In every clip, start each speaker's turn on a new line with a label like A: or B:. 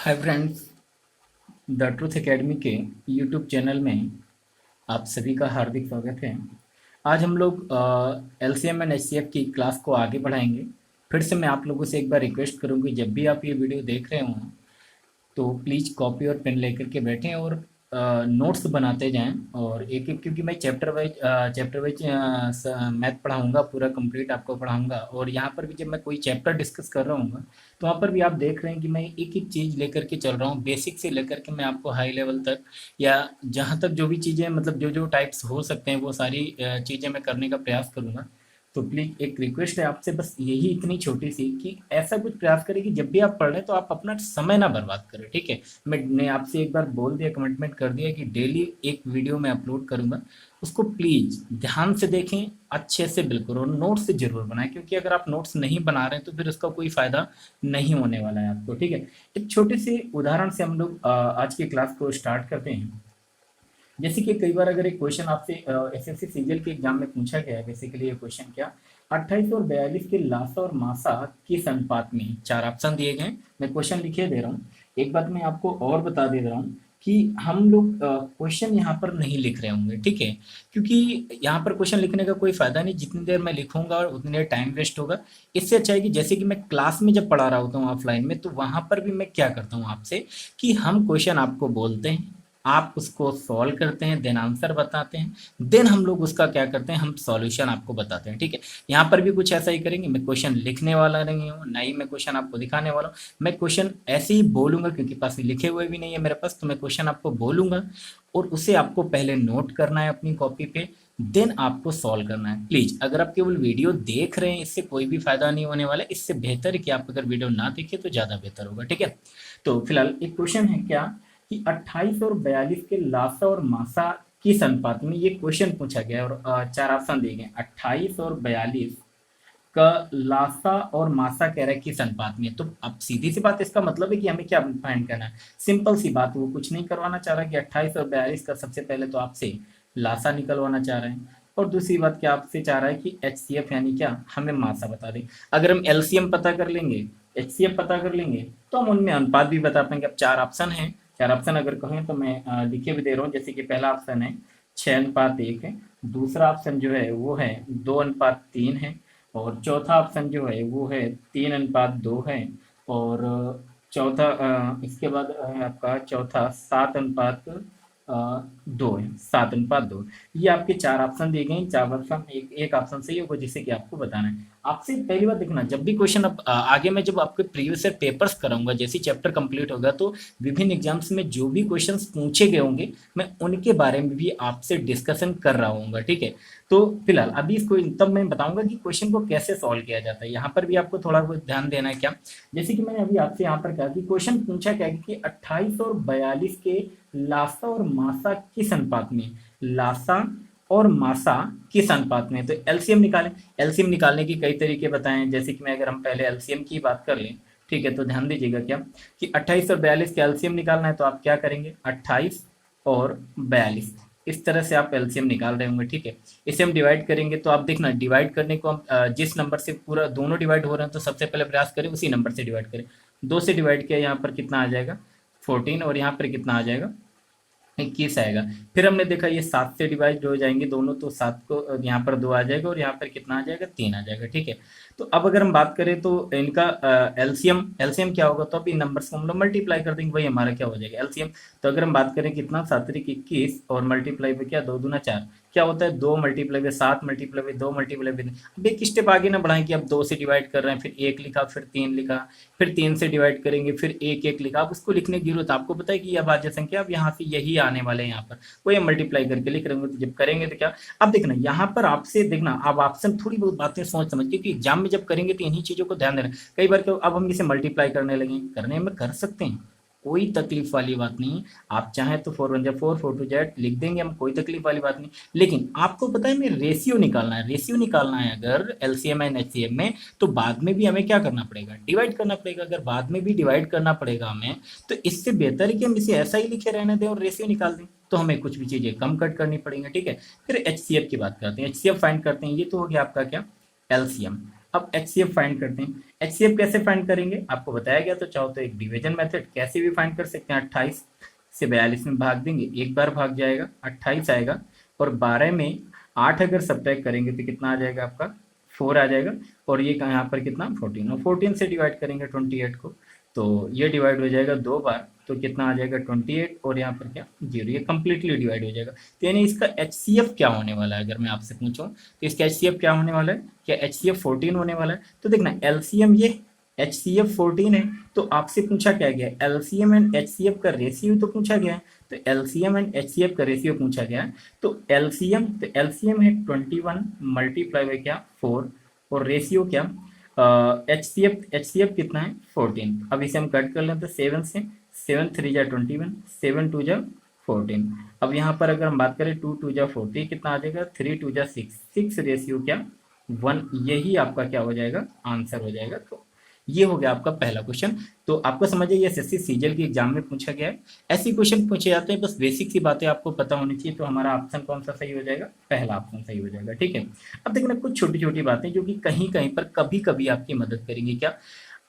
A: Hi friends, the truth academy के YouTube channel में आप सभी का हार्दिक स्वागत है। आज हम लोग L C M and H C F की क्लास को आगे बढ़ाएंगे। फिर से मैं आप लोगों से एक बार रिक्वेस्ट करूंगी, जब भी आप ये वीडियो देख रहे हों तो प्लीज़ कॉपी और पेन लेकर के बैठें और नोट्स बनाते जाएं। और एक एक, क्योंकि मैं चैप्टर वाइज मैथ पढ़ाऊंगा, पूरा कंप्लीट आपको पढ़ाऊंगा। और यहाँ पर भी जब मैं कोई चैप्टर डिस्कस कर रहा हूँ तो वहाँ पर भी आप देख रहे हैं कि मैं एक एक चीज़ लेकर के चल रहा हूँ, बेसिक से लेकर के मैं आपको हाई लेवल तक, या जहाँ तक जो भी चीज़ें, मतलब जो जो टाइप्स हो सकते हैं वो सारी चीज़ें मैं करने का प्रयास करूँगा। तो प्लीज़ एक रिक्वेस्ट है आपसे, बस यही इतनी छोटी सी, कि ऐसा कुछ प्रयास करें कि जब भी आप पढ़ रहे हैं तो आप अपना समय ना बर्बाद करें, ठीक है। मैंने आपसे एक बार बोल दिया, कमिटमेंट कर दिया कि डेली एक वीडियो मैं अपलोड करूंगा। उसको प्लीज़ ध्यान से देखें, अच्छे से बिल्कुल, और नोट्स ज़रूर बनाएं, क्योंकि अगर आप नोट्स नहीं बना रहे हैं तो फिर उसका कोई फ़ायदा नहीं होने वाला है आपको, ठीक है। एक छोटे से उदाहरण से हम लोग आज की क्लास को स्टार्ट करते हैं। जैसे कि कई बार अगर एक क्वेश्चन आपसे एसएससी सीजीएल के एग्जाम में पूछा गया है, बेसिकली ये क्वेश्चन क्या, 28 और 42 के लासा और मासा किस अनुपात में, चार ऑप्शन दिए गए हैं। मैं क्वेश्चन लिखे दे रहा हूँ। एक बात मैं आपको और बता दे रहा हूँ कि हम लोग क्वेश्चन यहाँ पर नहीं लिख रहे होंगे, ठीक है। क्योंकि यहाँ पर क्वेश्चन लिखने का कोई फायदा नहीं, जितनी देर मैं लिखूंगा और उतनी देर टाइम वेस्ट होगा। इससे अच्छा है कि जैसे कि मैं क्लास में जब पढ़ा रहा होता हूँ ऑफलाइन में, तो वहां पर भी मैं क्या करता हूँ आपसे, कि हम क्वेश्चन आपको बोलते हैं, आप उसको सॉल्व करते हैं, देन आंसर बताते हैं, देन हम लोग उसका क्या करते हैं, हम सॉल्यूशन आपको बताते हैं, ठीक है। यहाँ पर भी कुछ ऐसा ही करेंगे। मैं क्वेश्चन लिखने वाला नहीं हूँ, ना ही मैं क्वेश्चन आपको दिखाने वाला हूँ। मैं क्वेश्चन ऐसे ही बोलूंगा, क्योंकि पास में लिखे हुए भी नहीं है मेरे पास, तो मैं क्वेश्चन आपको बोलूंगा और उसे आपको पहले नोट करना है अपनी कॉपी पे, देन आपको सॉल्व करना है। प्लीज, अगर आप केवल वीडियो देख रहे हैं, इससे कोई भी फायदा नहीं होने वाला है। इससे बेहतर है कि आप अगर वीडियो ना देखें तो ज्यादा बेहतर होगा, ठीक है। तो फिलहाल एक क्वेश्चन है क्या, कि 28 और 42 के लासा और मासा किस अनुपात में, ये क्वेश्चन पूछा गया है। और चार ऑप्शन दिए गए, 28 और 42 का लासा और मासा कह रहा है किस अनुपात में। तो अब सीधी सी बात, इसका मतलब है कि हमें क्या फाइंड करना है। सिंपल सी बात, वो कुछ नहीं करवाना चाह रहा कि 28 और 42 का सबसे पहले तो आपसे लासा निकलवाना चाह रहे हैं, और दूसरी बात क्या आपसे चाह रहा है कि एच सी एफ यानी क्या, हमें मासा बता दें। अगर हम एलसीएम पता कर लेंगे, एच सी एफ पता कर लेंगे, तो हम उनमें अनुपात भी बता पाएंगे। अब चार ऑप्शन है, चार ऑप्शन अगर कहें तो मैं लिखे भी दे रहा हूँ। जैसे कि पहला ऑप्शन है 6:1 है, दूसरा ऑप्शन जो है वो है 2:3 है, और चौथा ऑप्शन जो है वो है 3:2 है, और चौथा इसके बाद है आपका चौथा 7:2 है, 7:2। ये आपके चार ऑप्शन दिए गए हैं। चार ऑप्शन एक एक ऑप्शन सही होगा, जिससे कि आपको बताना है। आपसे पहली बात देखना, जब भी क्वेश्चन अब आगे मैं जब आपके प्रीवियस ईयर पेपर्स कराऊंगा, जैसे चैप्टर कंप्लीट होगा, तो विभिन्न एग्जाम्स में जो भी क्वेश्चंस पूछे गए होंगे, मैं उनके बारे में भी आपसे डिस्कशन कर रहा हूँ, ठीक है। तो फिलहाल अभी इसको तब मैं बताऊंगा कि क्वेश्चन को कैसे सॉल्व किया जाता है। यहाँ पर भी आपको थोड़ा बहुत ध्यान देना है क्या, जैसे कि मैंने अभी आपसे यहाँ पर कहा कि क्वेश्चन पूछा क्या है कि 28 और 42 के लासा और मासा किस अनुपात में, लासा और मासा किस अनुपात में। तो एलसीएम निकालें। एलसीएम निकालने की कई तरीके बताएं, जैसे कि मैं अगर हम पहले एलसीएम की बात कर लें, ठीक है, तो ध्यान दीजिएगा क्या, कि 28 और 42 का एलसीएम निकालना है, तो आप क्या करेंगे, 28 और 42, इस तरह से आप एलसीएम निकाल रहे होंगे, ठीक है। इसे हम डिवाइड करेंगे, तो आप देखना डिवाइड करने को हम जिस नंबर से पूरा दोनों डिवाइड हो रहे हैं, तो सबसे पहले प्रयास करें उसी नंबर से डिवाइड करें। 2 से डिवाइड किया, यहाँ पर कितना आ जाएगा 14, और यहाँ पर कितना आ जाएगा 21 आएगा। फिर हमने देखा ये 7 से डिवाइड हो जाएंगे दोनों, तो 7 को यहाँ पर 2 आ जाएगा, और यहाँ पर कितना आ जाएगा 3 आ जाएगा, ठीक है। तो अब अगर हम बात करें तो इनका एलसीएम, एलसीएम क्या होगा, तो अब इन नंबर्स को हम लोग मल्टीप्लाई कर देंगे, वही हमारा क्या हो जाएगा एलसीएम। तो अगर हम बात करें कितना 7×3 = 21, और मल्टीप्लाई पे क्या 2×2 = 4, क्या होता है 2 मल्टीप्लाई पे 7 मल्टीप्लाई पे 2 मल्टीप्लाई पे। अब एक स्टेप आगे ना बढ़ाएं कि अब 2 से डिवाइड कर रहे हैं, फिर 1 लिखा, फिर 3 लिखा, फिर 3 से डिवाइड करेंगे, फिर 1 1 लिखा। अब उसको लिखने की जरूरत, आपको पता है कि यह भाज्य संख्या अब यहाँ से यही आने वाले हैं, यहाँ पर वही हम मल्टीप्लाई करके लिख रहे होंगे। तो जब करेंगे तो क्या, अब देखना यहाँ पर आपसे देखना, अब ऑप्शन थोड़ी बहुत बातें सोच समझ, क्योंकि एग्जाम में जब करेंगे तो इन्हीं चीजों को ध्यान देना। कई बार क्यों, अब हम इसे मल्टीप्लाई करने लगे, करने में कर सकते हैं, कोई तकलीफ वाली बात नहीं। आप चाहें तो 4×1 = 4, 4×2 = 8 लिख देंगे हम, कोई तकलीफ वाली बात नहीं। लेकिन आपको पता है, हमें रेशियो निकालना है, रेशियो निकालना है अगर एलसीएम एंड एचसीएम में, तो बाद में भी हमें क्या करना पड़ेगा, डिवाइड करना पड़ेगा। अगर बाद में भी डिवाइड करना पड़ेगा हमें, तो इससे बेहतर है कि हम इसे ऐसा ही लिखे रहने दें और रेशियो निकाल दें, तो हमें कुछ भी चीजें कम कट करनी पड़ेंगी, ठीक है। फिर एचसीएफ की बात करते हैं, एचसीएफ फाइंड करते हैं। ये तो हो गया आपका क्या, एलसीएम। अब HCF फाइंड करते हैं। HCF कैसे फाइंड करेंगे आपको बताया गया, तो चाहो तो एक डिवीजन मेथड कैसे भी फाइंड कर सकते हैं। 28 से 42 में भाग देंगे, एक बार भाग जाएगा 28 आएगा, और 12 में 8 अगर सब्ट्रैक्ट करेंगे तो कितना आ जाएगा आपका 4 आ जाएगा, और ये यहाँ पर कितना 14, और 14 से डिवाइड करेंगे 28 को, तो ये डिवाइड हो जाएगा 2 बार, तो कितना आ जाएगा 28, और यहाँ पर क्या 0, ये कंप्लीटली डिवाइड हो जाएगा। तो यानी इसका HCF क्या होने वाला है, अगर मैं आपसे पूछूं तो इसका HCF क्या होने वाला है, क्या HCF 14 होने वाला है। तो देखना LCM ये HCF 14 है, तो आपसे पूछा क्या गया LCM एंड HCF का रेशियो तो पूछा गया है, तो LCM एंड HCF का रेशियो पूछा गया है, तो LCM है 21 मल्टीप्लाई बाई क्या 4, और रेशियो क्या HCF कितना है 14। अब इसे हम कट कर लें तो 7 से, 7 3 जा 21, 7 2 जा 14। अब यहाँ पर अगर हम बात करें 2 2 जा 40 कितना आ जाएगा, 3 2 जा 6, 6 रेशियो क्या 1, यही आपका क्या हो जाएगा आंसर हो जाएगा। तो ये हो गया आपका पहला क्वेश्चन। तो आपको समझिए ये एसएससी सीजीएल के एग्जाम में पूछा गया है, ऐसे क्वेश्चन पूछे जाते हैं, बस बेसिक सी बातें आपको पता होनी चाहिए। तो हमारा ऑप्शन कौन सा सही हो जाएगा, पहला ऑप्शन सही हो जाएगा, ठीक है। अब देखना कुछ छोटी छोटी बातें जो कि कहीं कहीं पर कभी कभी आपकी मदद करेंगी क्या।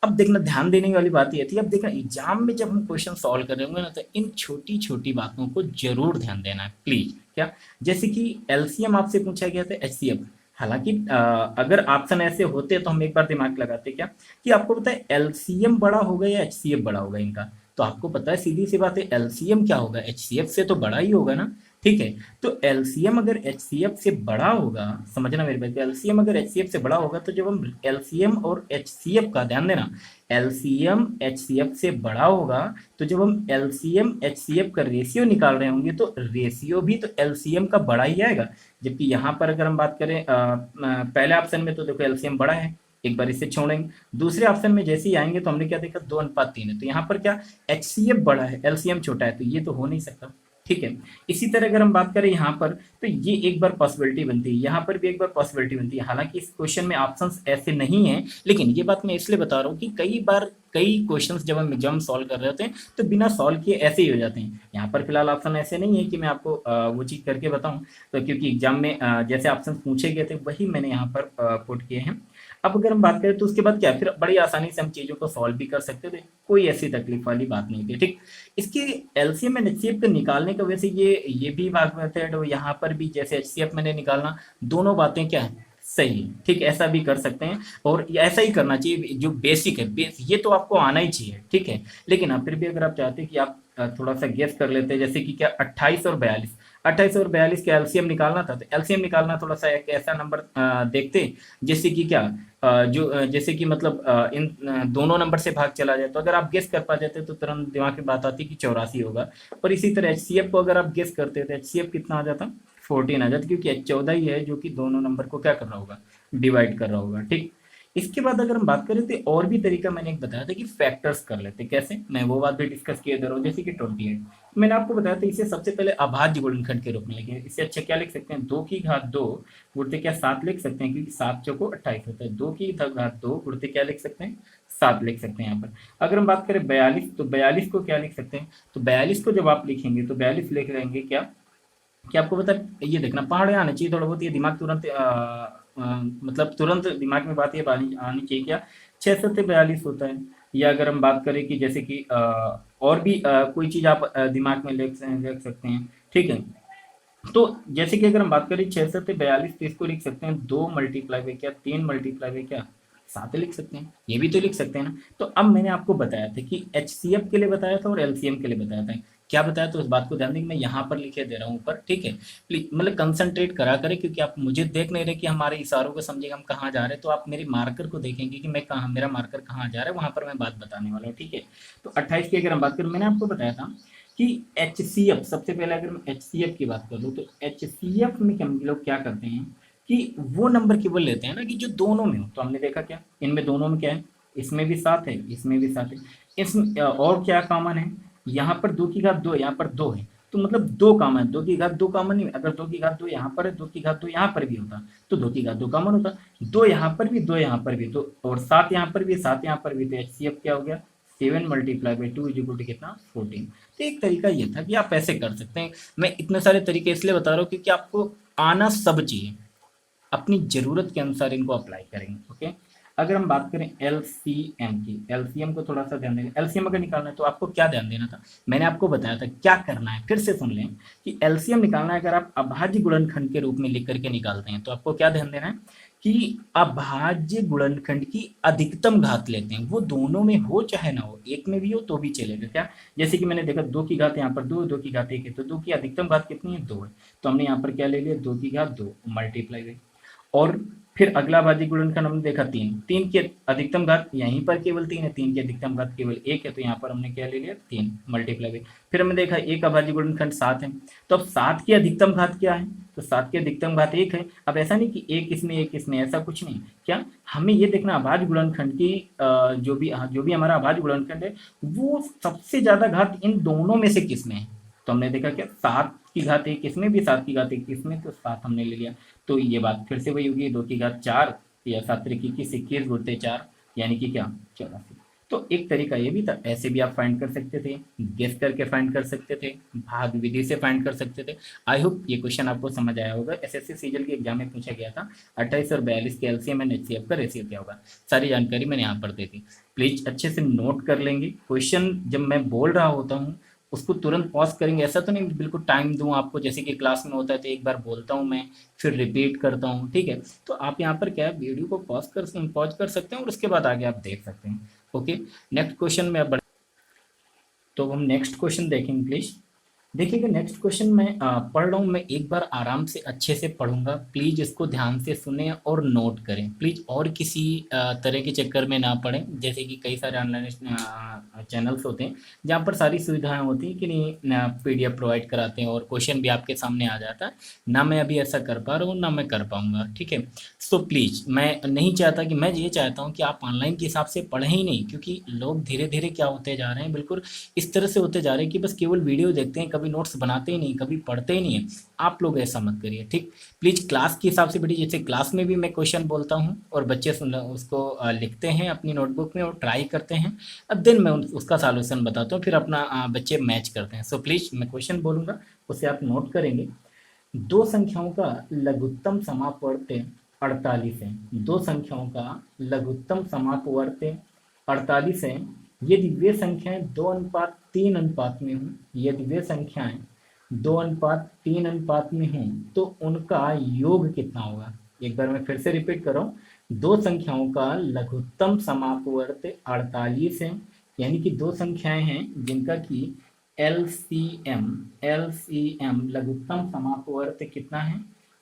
A: अब देखना ध्यान देने वाली बात ये थी, अब देखना एग्जाम में जब हम क्वेश्चन सॉल्व कर रहे होंगे ना, तो इन छोटी छोटी बातों को जरूर ध्यान देना है प्लीज। क्या, जैसे कि एलसीएम आपसे पूछा गया था, एचसीएफ, हालांकि अगर ऑप्शन ऐसे होते तो हम एक बार दिमाग लगाते क्या कि आपको पता है एलसीएम बड़ा होगा या एचसीएफ बड़ा होगा इनका, तो आपको पता है सीधी सी बात है एलसीएम क्या होगा, एचसीएफ से तो बड़ा ही होगा ना, ठीक है। तो एलसीएम अगर एचसीएफ से बड़ा होगा, समझना मेरी बात, एलसीएम अगर एचसीएफ से बड़ा होगा, तो जब हम एलसीएम और एचसीएफ का ध्यान देना, एलसीएम एचसीएफ से बड़ा होगा, तो जब हम एलसीएम एचसीएफ का रेशियो निकाल रहे होंगे तो रेशियो भी तो एलसीएम का बड़ा ही आएगा। जबकि यहाँ पर अगर हम बात करें पहले ऑप्शन में, तो देखो एलसीएम बड़ा है, एक बार इसे छोड़ेंगे, दूसरे ऑप्शन में जैसे ही आएंगे तो हमने क्या देखा 2:3 है, तो यहाँ पर क्या एचसीएफ बड़ा है एलसीएम छोटा है, तो ये तो हो नहीं सकता, ठीक है। इसी तरह अगर हम बात करें यहाँ पर, तो ये एक बार पॉसिबिलिटी बनती है, यहाँ पर भी एक बार पॉसिबिलिटी बनती है। हालांकि इस क्वेश्चन में ऑप्शंस ऐसे नहीं है, लेकिन ये बात मैं इसलिए बता रहा हूँ कि कई बार कई क्वेश्चंस जब हम एग्जाम सॉल्व कर रहे होते हैं तो बिना सॉल्व किए ऐसे ही हो जाते हैं। यहाँ पर फिलहाल ऑप्शन ऐसे नहीं है कि मैं आपको वो चीज़ करके बताऊँ, तो क्योंकि एग्जाम में जैसे ऑप्शन पूछे गए थे वही मैंने यहाँ पर पुट किए हैं। अब अगर हम बात करें तो उसके बाद क्या, फिर बड़ी आसानी से हम चीज़ों को सॉल्व भी कर सकते थे, कोई ऐसी तकलीफ वाली बात नहीं थी, ठीक। इसके एलसीएम एंड एचसीएफ को निकालने का वैसे ये भी भाग मेथड, और यहाँ पर भी जैसे एचसीएफ मैंने निकालना, दोनों बातें क्या है सही है, ठीक, ऐसा भी कर सकते हैं, और ऐसा ही करना चाहिए जो बेसिक है, ये तो आपको आना ही चाहिए, ठीक है। लेकिन आप फिर भी अगर आप चाहते हैं कि आप थोड़ा सा गेस कर लेते हैं, जैसे कि क्या 28 और 42, 28 और 42 का एलसीएम निकालना था, तो एलसीएम निकालना थोड़ा सा एक ऐसा नंबर देखते जैसे कि क्या जैसे कि मतलब इन दोनों नंबर से भाग चला जाए, तो अगर आप गेस कर पा जाते तो तुरंत दिमाग में बात आती कि 84 होगा। और इसी तरह एचसीएफ को अगर आप गेस करते तो एचसीएफ कितना आ जाता 14 आ जाता, क्योंकि 14 ही है जो कि दोनों नंबर को क्या कर रहा होगा डिवाइड कर रहा होगा, ठीक। इसके बाद अगर हम बात करें तो और भी तरीका मैंने एक बताया था कि फैक्टर्स कर लेते, कैसे मैं वो बात भी डिस्कस किए दे रहा हूँ, जैसे कि 28 मैंने आपको बताया था, इसे सबसे पहले अभाज्य गुणनखंड के रूप में लिखें। इससे अच्छा क्या लिख सकते हैं 2 की घात 2 गुणते क्या 7 लिख सकते हैं, क्योंकि 7 चौको 28 होता है, 2 की घात 2 गुणते क्या लिख सकते हैं 7 लिख सकते हैं। यहाँ पर अगर हम बात करें 42, तो 42 को क्या लिख सकते हैं, तो 42 को जब आप लिखेंगे तो 42 लिख लेंगे क्या, कि आपको पता है ये देखना पहाड़ आना चाहिए थोड़ा बहुत, ये दिमाग तुरंत मतलब तुरंत दिमाग में बात ये आनी चाहिए क्या 6 7 42 होता है। या अगर हम बात करें कि जैसे कि और भी कोई चीज़ आप दिमाग में लिख सकते हैं, ठीक है। तो जैसे कि अगर हम बात करें 6 7 42, तो इसको लिख सकते हैं 2 मल्टीप्लाई बाई क्या 3 मल्टीप्लाई बाई क्या 7 लिख सकते हैं, ये भी तो लिख सकते हैं ना। तो अब मैंने आपको बताया था कि एचसीएफ के लिए बताया था और एलसीएम के लिए बताया था, क्या बताया, तो उस बात को ध्यान दें, मैं यहाँ पर लिखे दे रहा हूँ ऊपर, ठीक है। प्लीज मतलब कंसंट्रेट करा करें, क्योंकि आप मुझे देख नहीं रहे कि हमारे इशारों को समझेगा हम कहाँ जा रहे हैं, तो आप मेरे मार्कर को देखेंगे कि मैं कहाँ, मेरा मार्कर कहाँ जा रहा है, वहाँ पर मैं बात बताने वाला हूँ, ठीक है। तो 28 की अगर हम बात करें, मैंने आपको बताया था कि एचसीएफ, सबसे पहले अगर मैं एचसीएफ की बात कर लूँ, तो एचसीएफ में हम लोग क्या करते हैं कि वो नंबर केवल लेते हैं ना कि जो दोनों में हो। तो हमने देखा क्या इनमें दोनों में क्या है, इसमें भी 7 है, इसमें भी 7 है, इसमें और क्या कॉमन है, यहाँ पर 2 की घात 2, यहाँ पर 2 है, तो मतलब 2 कॉमन है, 2 की घात 2 कॉमन नहीं, अगर 2 की घात 2 यहाँ पर है, 2 की घात 2 यहाँ पर भी होता तो 2 की घात 2 कॉमन होता, 2 यहाँ पर भी 2 यहाँ पर भी, तो और 7 यहाँ पर भी 7 यहाँ पर भी, तो एचसीएफ क्या हो गया 7 multiply by 2 is equal to कितना 14। तो एक तरीका ये था कि आप ऐसे कर सकते हैं। मैं इतने सारे तरीके इसलिए बता रहा हूँ क्योंकि आपको आना सब चाहिए, अपनी ज़रूरत के अनुसार इनको अप्लाई करेंगे, ओके। अगर हम बात करें एलसीएम की, एलसीएम को थोड़ा सा ध्यान देंगे। एलसीएम अगर निकालना है तो आपको क्या ध्यान देना था, मैंने आपको बताया था क्या करना है, फिर से सुन लें कि एलसीएम निकालना है अगर आप अभाज्य गुणनखंड के रूप में लिख करके निकालते हैं तो आपको क्या ध्यान देना है कि अभाज्य गुणनखंड की अधिकतम घात लेते हैं, वो दोनों में हो चाहे ना हो, एक में भी हो तो भी चलेगा। क्या, जैसे कि मैंने देखा 2 की घात यहाँ पर 2, 2 की घात 1 है, तो 2 की अधिकतम घात कितनी है, 2 है, तो हमने यहाँ पर क्या ले लिया, 2 की घात 2 मल्टीप्लाई बाई। और फिर अगला भाज्य गुणनखंड हमने देखा 3, 3 की अधिकतम घात यहीं पर केवल 3 है, 3 की अधिकतम घात केवल 1 है, तो यहाँ पर हमने क्या ले लिया, 3 मल्टीप्लाई बाई। फिर हमने देखा एक अभाज्य गुणनखंड 7 है, तो अब 7 की अधिकतम घात क्या है, तो 7 की अधिकतम घात 1 है। अब ऐसा नहीं कि एक इसमें एक इसमें, ऐसा कुछ नहीं, क्या हमें ये देखना अभाज्य गुणनखंड की जो भी हमारा अभाज्य गुणनखंड है वो सबसे ज्यादा घात इन दोनों में से किस में है, तो हमने देखा क्या 7 की घात 1 किसमें भी, 7 की घात 1 किसमें, तो 7 हमने ले लिया। तो ये बात फिर से वही होगी, 2 की घात 4 या 7 त्रिक 21, 21 गुणित 4 यानी कि क्या, 84। तो एक तरीका ये भी था, ऐसे भी आप फाइंड कर सकते थे, गेस करके फाइंड कर सकते थे, भाग विधि से फाइंड कर सकते थे। आई होप ये क्वेश्चन आपको समझ आया होगा। एसएससी सीजीएल के एग्जाम में पूछा गया था 28 और 42 के एलसीएम एंड एचसीएफ का रेशियो क्या होगा, सारी जानकारी मैंने यहाँ पर दे दी। प्लीज अच्छे से नोट कर लेंगे, क्वेश्चन जब मैं बोल रहा होता हूँ उसको तुरंत पॉज करेंगे, ऐसा तो नहीं बिल्कुल टाइम दूं आपको, जैसे कि क्लास में होता है तो एक बार बोलता हूँ मैं फिर रिपीट करता हूँ, ठीक है, तो आप यहाँ पर क्या है वीडियो को पॉज कर सकते हैं और उसके बाद आगे आप देख सकते हैं। ओके, नेक्स्ट क्वेश्चन में अब तो हम नेक्स्ट क्वेश्चन देखेंगे प्लीज। देखिएगा नेक्स्ट क्वेश्चन मैं पढ़ रहा हूँ, मैं एक बार आराम से अच्छे से पढ़ूंगा, प्लीज इसको ध्यान से सुने और नोट करें प्लीज, और किसी तरह के चक्कर में ना पड़े, जैसे कि कई सारे ऑनलाइन चैनल्स होते हैं जहाँ पर सारी सुविधाएं होती हैं कि नहीं पीडीएफ प्रोवाइड कराते हैं और क्वेश्चन भी आपके सामने आ जाता है ना, मैं अभी ऐसा कर पा रहा हूँ ना मैं कर पाऊंगा, ठीक है। सो प्लीज मैं नहीं चाहता कि, मैं ये चाहता हूँ कि आप ऑनलाइन के हिसाब से पढ़ें ही नहीं, क्योंकि लोग धीरे धीरे क्या होते जा रहे हैं, बिल्कुल इस तरह से होते जा रहे हैं कि बस केवल वीडियो देखते हैं, कभी नोट्स बनाते ही नहीं, कभी पढ़ते ही नहीं है। आप लोग ऐसा मत करिए, ठीक, प्लीज क्लास के हिसाब से बैठिए, जैसे क्लास में भी मैं क्वेश्चन बोलता हूँ और बच्चे उसको लिखते हैं अपनी नोटबुक में और ट्राई करते हैं, अब देन मैं उसका सॉल्यूशन बताता हूँ, फिर अपना बच्चे मैच करते हैं। सो प्लीज मैं क्वेश्चन बोलूंगा उसे आप नोट करेंगे। दो संख्याओं का लघुत्तम समापवर्त 48 है, दो संख्याओं का लघुत्तम समापवर्त 48 है, यदि वे संख्याएं 2:3 अनुपात में हों, यदि वे संख्याएं 2:3 अनुपात में हों तो उनका योग कितना होगा। एक बार मैं फिर से रिपीट कर रहा हूँ, दो संख्याओं का लघुत्तम समापवर्त 48 है, यानी कि दो संख्याएं हैं जिनका कि एलसीएम एलसीएम लघुत्तम समापवर्त कितना है,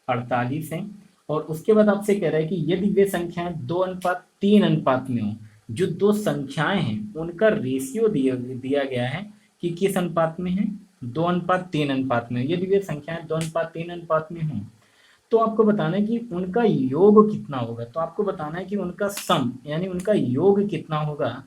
A: 48 है। और उसके बाद आपसे कह रहा है कि यदि वे संख्याएं 2:3 अनुपात में हो, जो दो संख्याएं हैं उनका रेशियो दिया गया है कि किस अनुपात में है, 2:3 अनुपात में। यदि वे संख्याएं 2:3 अनुपात में हों तो आपको बताना है कि उनका योग कितना होगा, तो आपको बताना है कि उनका सम यानी उनका योग कितना होगा।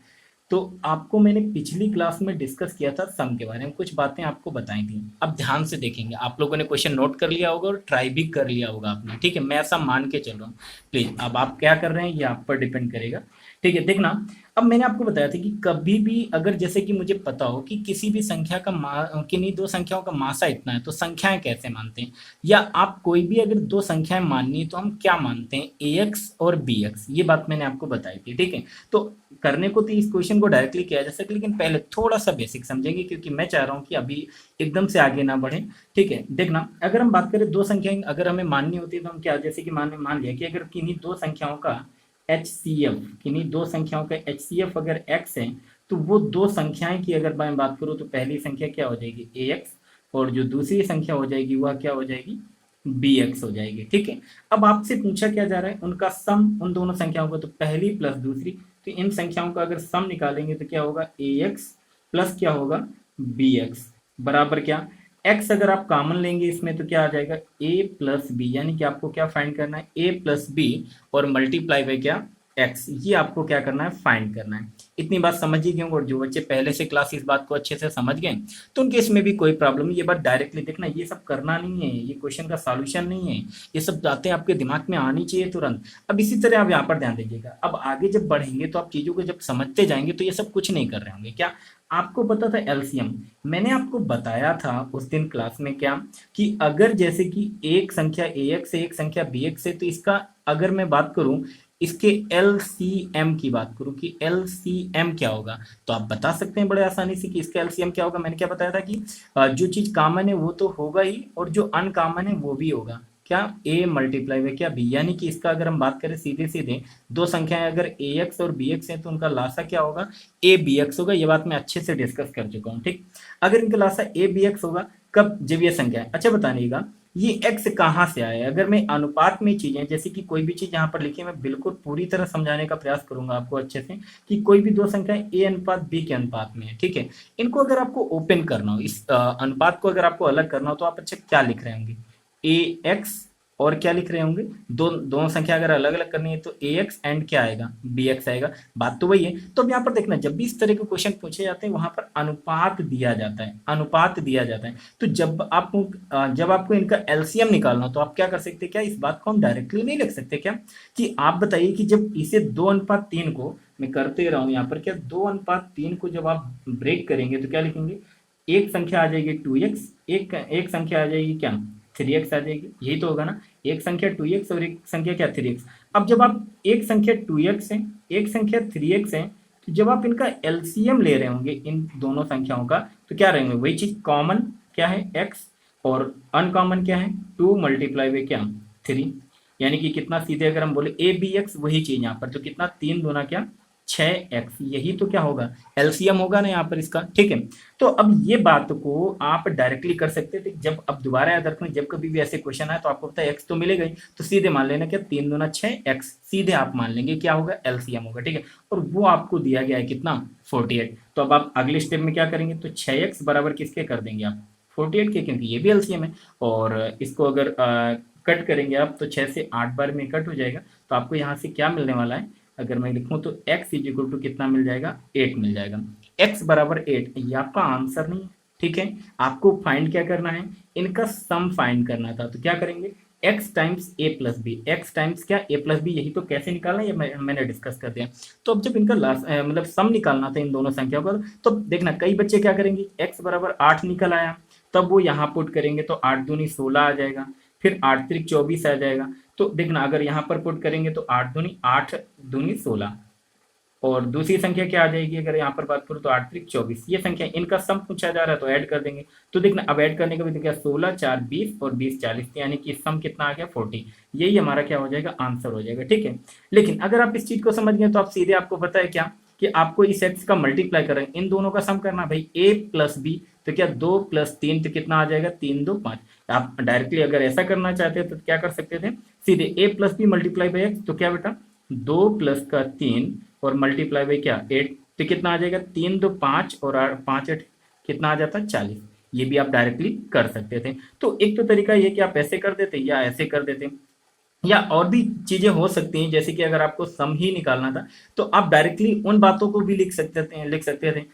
A: तो आपको मैंने पिछली क्लास में डिस्कस किया था सम के बारे में, कुछ बातें आपको बताई थी। अब ध्यान से देखेंगे, आप लोगों ने क्वेश्चन नोट कर लिया होगा और ट्राई भी कर लिया होगा आपने, ठीक है, मैं ऐसा मान के चल रहा हूँ। प्लीज अब आप क्या कर रहे हैं ये आप पर डिपेंड करेगा, ठीक है। देखना, अब मैंने आपको बताया था कि कभी भी अगर जैसे कि मुझे पता हो कि किसी भी संख्या का किन्हीं दो संख्याओं का मासा इतना है तो संख्याएं कैसे मानते हैं, या आप कोई भी अगर दो संख्याएं माननी है तो हम क्या मानते हैं, ए एक्स और बी एक्स, ये बात मैंने आपको बताई थी, ठीक है। तो करने को तो इस क्वेश्चन को डायरेक्टली किया जा सकता है, लेकिन पहले थोड़ा सा बेसिक समझेंगे क्योंकि मैं चाह रहा हूँ कि अभी एकदम से आगे ना बढ़े, ठीक है। देखना, अगर हम बात करें दो संख्याएं अगर हमें माननी होती है तो हम क्या, जैसे कि मान लिया कि अगर किन्हीं दो संख्याओं का HCF, किन्हीं दो संख्याओं का HCF अगर x है तो वो दो संख्याएं की अगर मैं बात करूँ तो पहली संख्या क्या हो जाएगी AX और जो दूसरी संख्या हो जाएगी वह क्या हो जाएगी BX हो जाएगी, ठीक है। अब आपसे पूछा क्या जा रहा है, उनका सम उन दोनों संख्याओं का, तो पहली प्लस दूसरी, तो इन संख्याओं का अगर सम निकालेंगे तो क्या होगा AX प्लस क्या होगा BX बराबर क्या, x अगर आप कॉमन लेंगे इसमें तो क्या आ जाएगा a प्लस बी, यानी कि आपको क्या फाइंड करना है a प्लस बी और मल्टीप्लाई बाय क्या x, ये आपको क्या करना है फाइंड करना है। इतनी बात समझिए क्यों, और जो बच्चे पहले से क्लास इस बात को अच्छे से समझ गए तो उनके इसमें भी कोई प्रॉब्लम नहीं, ये बात डायरेक्टली देखना, ये सब करना नहीं है, ये क्वेश्चन का सॉल्यूशन नहीं है, ये सब बातें आपके दिमाग में आनी चाहिए तुरंत। अब इसी तरह आप यहाँ पर ध्यान दीजिएगा, अब आगे जब बढ़ेंगे तो आप चीजों को जब समझते जाएंगे तो ये सब कुछ नहीं कर रहे होंगे। क्या आपको पता था एलसीएम, मैंने आपको बताया था उस दिन क्लास में क्या कि अगर जैसे कि एक संख्या AX है एक संख्या BX है तो इसका अगर मैं बात करूं इसके एलसीएम की बात करूं कि एलसीएम क्या होगा, तो आप बता सकते हैं बड़े आसानी से कि इसका एलसीएम क्या होगा। मैंने क्या बताया था कि जो चीज कॉमन है वो तो होगा ही, और जो अनकॉमन है वो भी होगा। क्या ए मल्टीप्लाई में क्या बी, यानी कि इसका अगर हम बात करें सीधे सीधे, दो संख्याएं अगर ए एक्स और बी एक्स है तो उनका लासा क्या होगा, ए बी एक्स होगा। ये बात मैं अच्छे से डिस्कस कर चुका हूँ, ठीक। अगर इनका लासा ए बी एक्स होगा कब, जब ये संख्या है। अच्छा बताइएगा ये x कहाँ से आया है। अगर मैं अनुपात में चीजें, जैसे कि कोई भी चीज यहाँ पर लिखी है, मैं बिल्कुल पूरी तरह समझाने का प्रयास करूंगा आपको अच्छे से, कि कोई भी दो संख्याएं a अनुपात b के अनुपात में है, ठीक है। इनको अगर आपको ओपन करना हो, इस अनुपात को अगर आपको अलग करना हो, तो आप अच्छा क्या लिख रहे होंगे, ए एक्स, और क्या लिख रहे होंगे, दोनों संख्या अगर अलग अलग करनी है तो ए एक्स एंड क्या आएगा, बी एक्स आएगा। बात तो वही है। तो अब यहाँ पर देखना, जब भी इस तरह के क्वेश्चन पूछे जाते हैं वहां पर अनुपात दिया जाता है, अनुपात दिया जाता है। तो जब आपको इनका एलसीएम निकालना हो, तो आप क्या कर सकते हैं, क्या इस बात को हम डायरेक्टली नहीं लिख सकते क्या, कि आप बताइए कि जब इसे 2:3 को, मैं करते रहा हूँ यहाँ पर, क्या 2:3 को जब आप ब्रेक करेंगे तो क्या लिखेंगे, एक संख्या आ जाएगी 2x, एक एक संख्या आ जाएगी क्या, 3x आ जाएगी। यही तो होगा ना, एक संख्या 2x और एक संख्या क्या 3x। अब जब आप एक संख्या 2x है, एक संख्या 3x है, तो जब आप इनका एलसीएम ले रहे होंगे इन दोनों संख्याओं का, तो क्या रहेंगे, वही चीज, कॉमन क्या है x, और अनकॉमन क्या है 2 मल्टीप्लाई बाई क्या 3, यानी कि कितना, सीधे अगर हम बोले ए बी एक्स, वही चीज यहाँ पर, तो कितना 3 दूना क्या 6x, यही तो क्या होगा, एलसीएम होगा ना यहाँ पर इसका, ठीक है। तो अब ये बात को आप डायरेक्टली कर सकते थे। जब अब दोबारा याद रखना, जब कभी भी ऐसे क्वेश्चन आए तो आपको पता है एक्स तो मिलेगा ही, तो सीधे मान लेना क्या 3×2=6x, सीधे आप मान लेंगे क्या होगा, एलसीएम होगा, ठीक है। और वो आपको दिया गया है कितना, 48। तो अब आप अगले स्टेप में क्या करेंगे, तो 6x बराबर किसके कर देंगे आप, 48 के, क्योंकि ये भी एलसीएम है। और इसको अगर कट करेंगे आप, तो 6 से 8 बार में कट हो जाएगा। तो आपको यहाँ से क्या मिलने वाला है, अगर मैं लिखूं तो x इज इक्वल टू कितना मिल जाएगा, 8 मिल जाएगा। x बराबर 8, ये आपका आंसर नहीं है, ठीक है। आपको फाइंड क्या करना है, इनका सम फाइंड करना था। तो क्या करेंगे, x टाइम्स ए प्लस बी, एक्स टाइम्स क्या ए प्लस बी, यही तो कैसे निकालना है ये मैंने डिस्कस कर दिया। तो अब जब इनका लास्ट मतलब सम निकालना था इन दोनों संख्याओं का, तो देखना कई बच्चे क्या करेंगे, x बराबर 8 निकल आया, तब वो यहाँ पुट करेंगे तो 8 दूनी 16 आ जाएगा, फिर 8 त्रिक 24 आ जाएगा। तो देखना अगर यहाँ पर पुट करेंगे तो 8 दूनी 16, और दूसरी संख्या क्या आ जाएगी, अगर यहाँ पर बात करूँ तो 8 त्रिक 24, ये संख्या इनका सम पूछा जा रहा है तो ऐड कर देंगे। तो देखना अब ऐड करने का भी देखिए, 16 4 20 और 20 40, यानी कि सम कितना आ गया 40। यही हमारा क्या हो जाएगा, आंसर हो जाएगा, ठीक है। लेकिन अगर आप इस चीज को समझ गए तो आप सीधे, आपको पता है क्या, कि आपको इस एक्स का मल्टीप्लाई करें, इन दोनों का सम करना भाई, a प्लस बी, तो क्या 2 + 3 तो कितना आ जाएगा, 3 2 5। आप डायरेक्टली अगर ऐसा करना चाहते हैं तो क्या कर सकते थे, सीधे a plus B multiply by X, तो क्या बेटा 2 + 3 और मल्टीप्लाई बाई क्या 8, तो कितना आ जाएगा, 3 2 5 और 5 8 कितना आ जाता है 40। ये भी आप डायरेक्टली कर सकते थे। तो एक तो तरीका ये कि आप ऐसे कर देते या ऐसे कर देते, या और भी चीजें हो सकती हैं, जैसे कि अगर आपको सम ही निकालना था तो आप डायरेक्टली उन बातों को भी लिख सकते थे।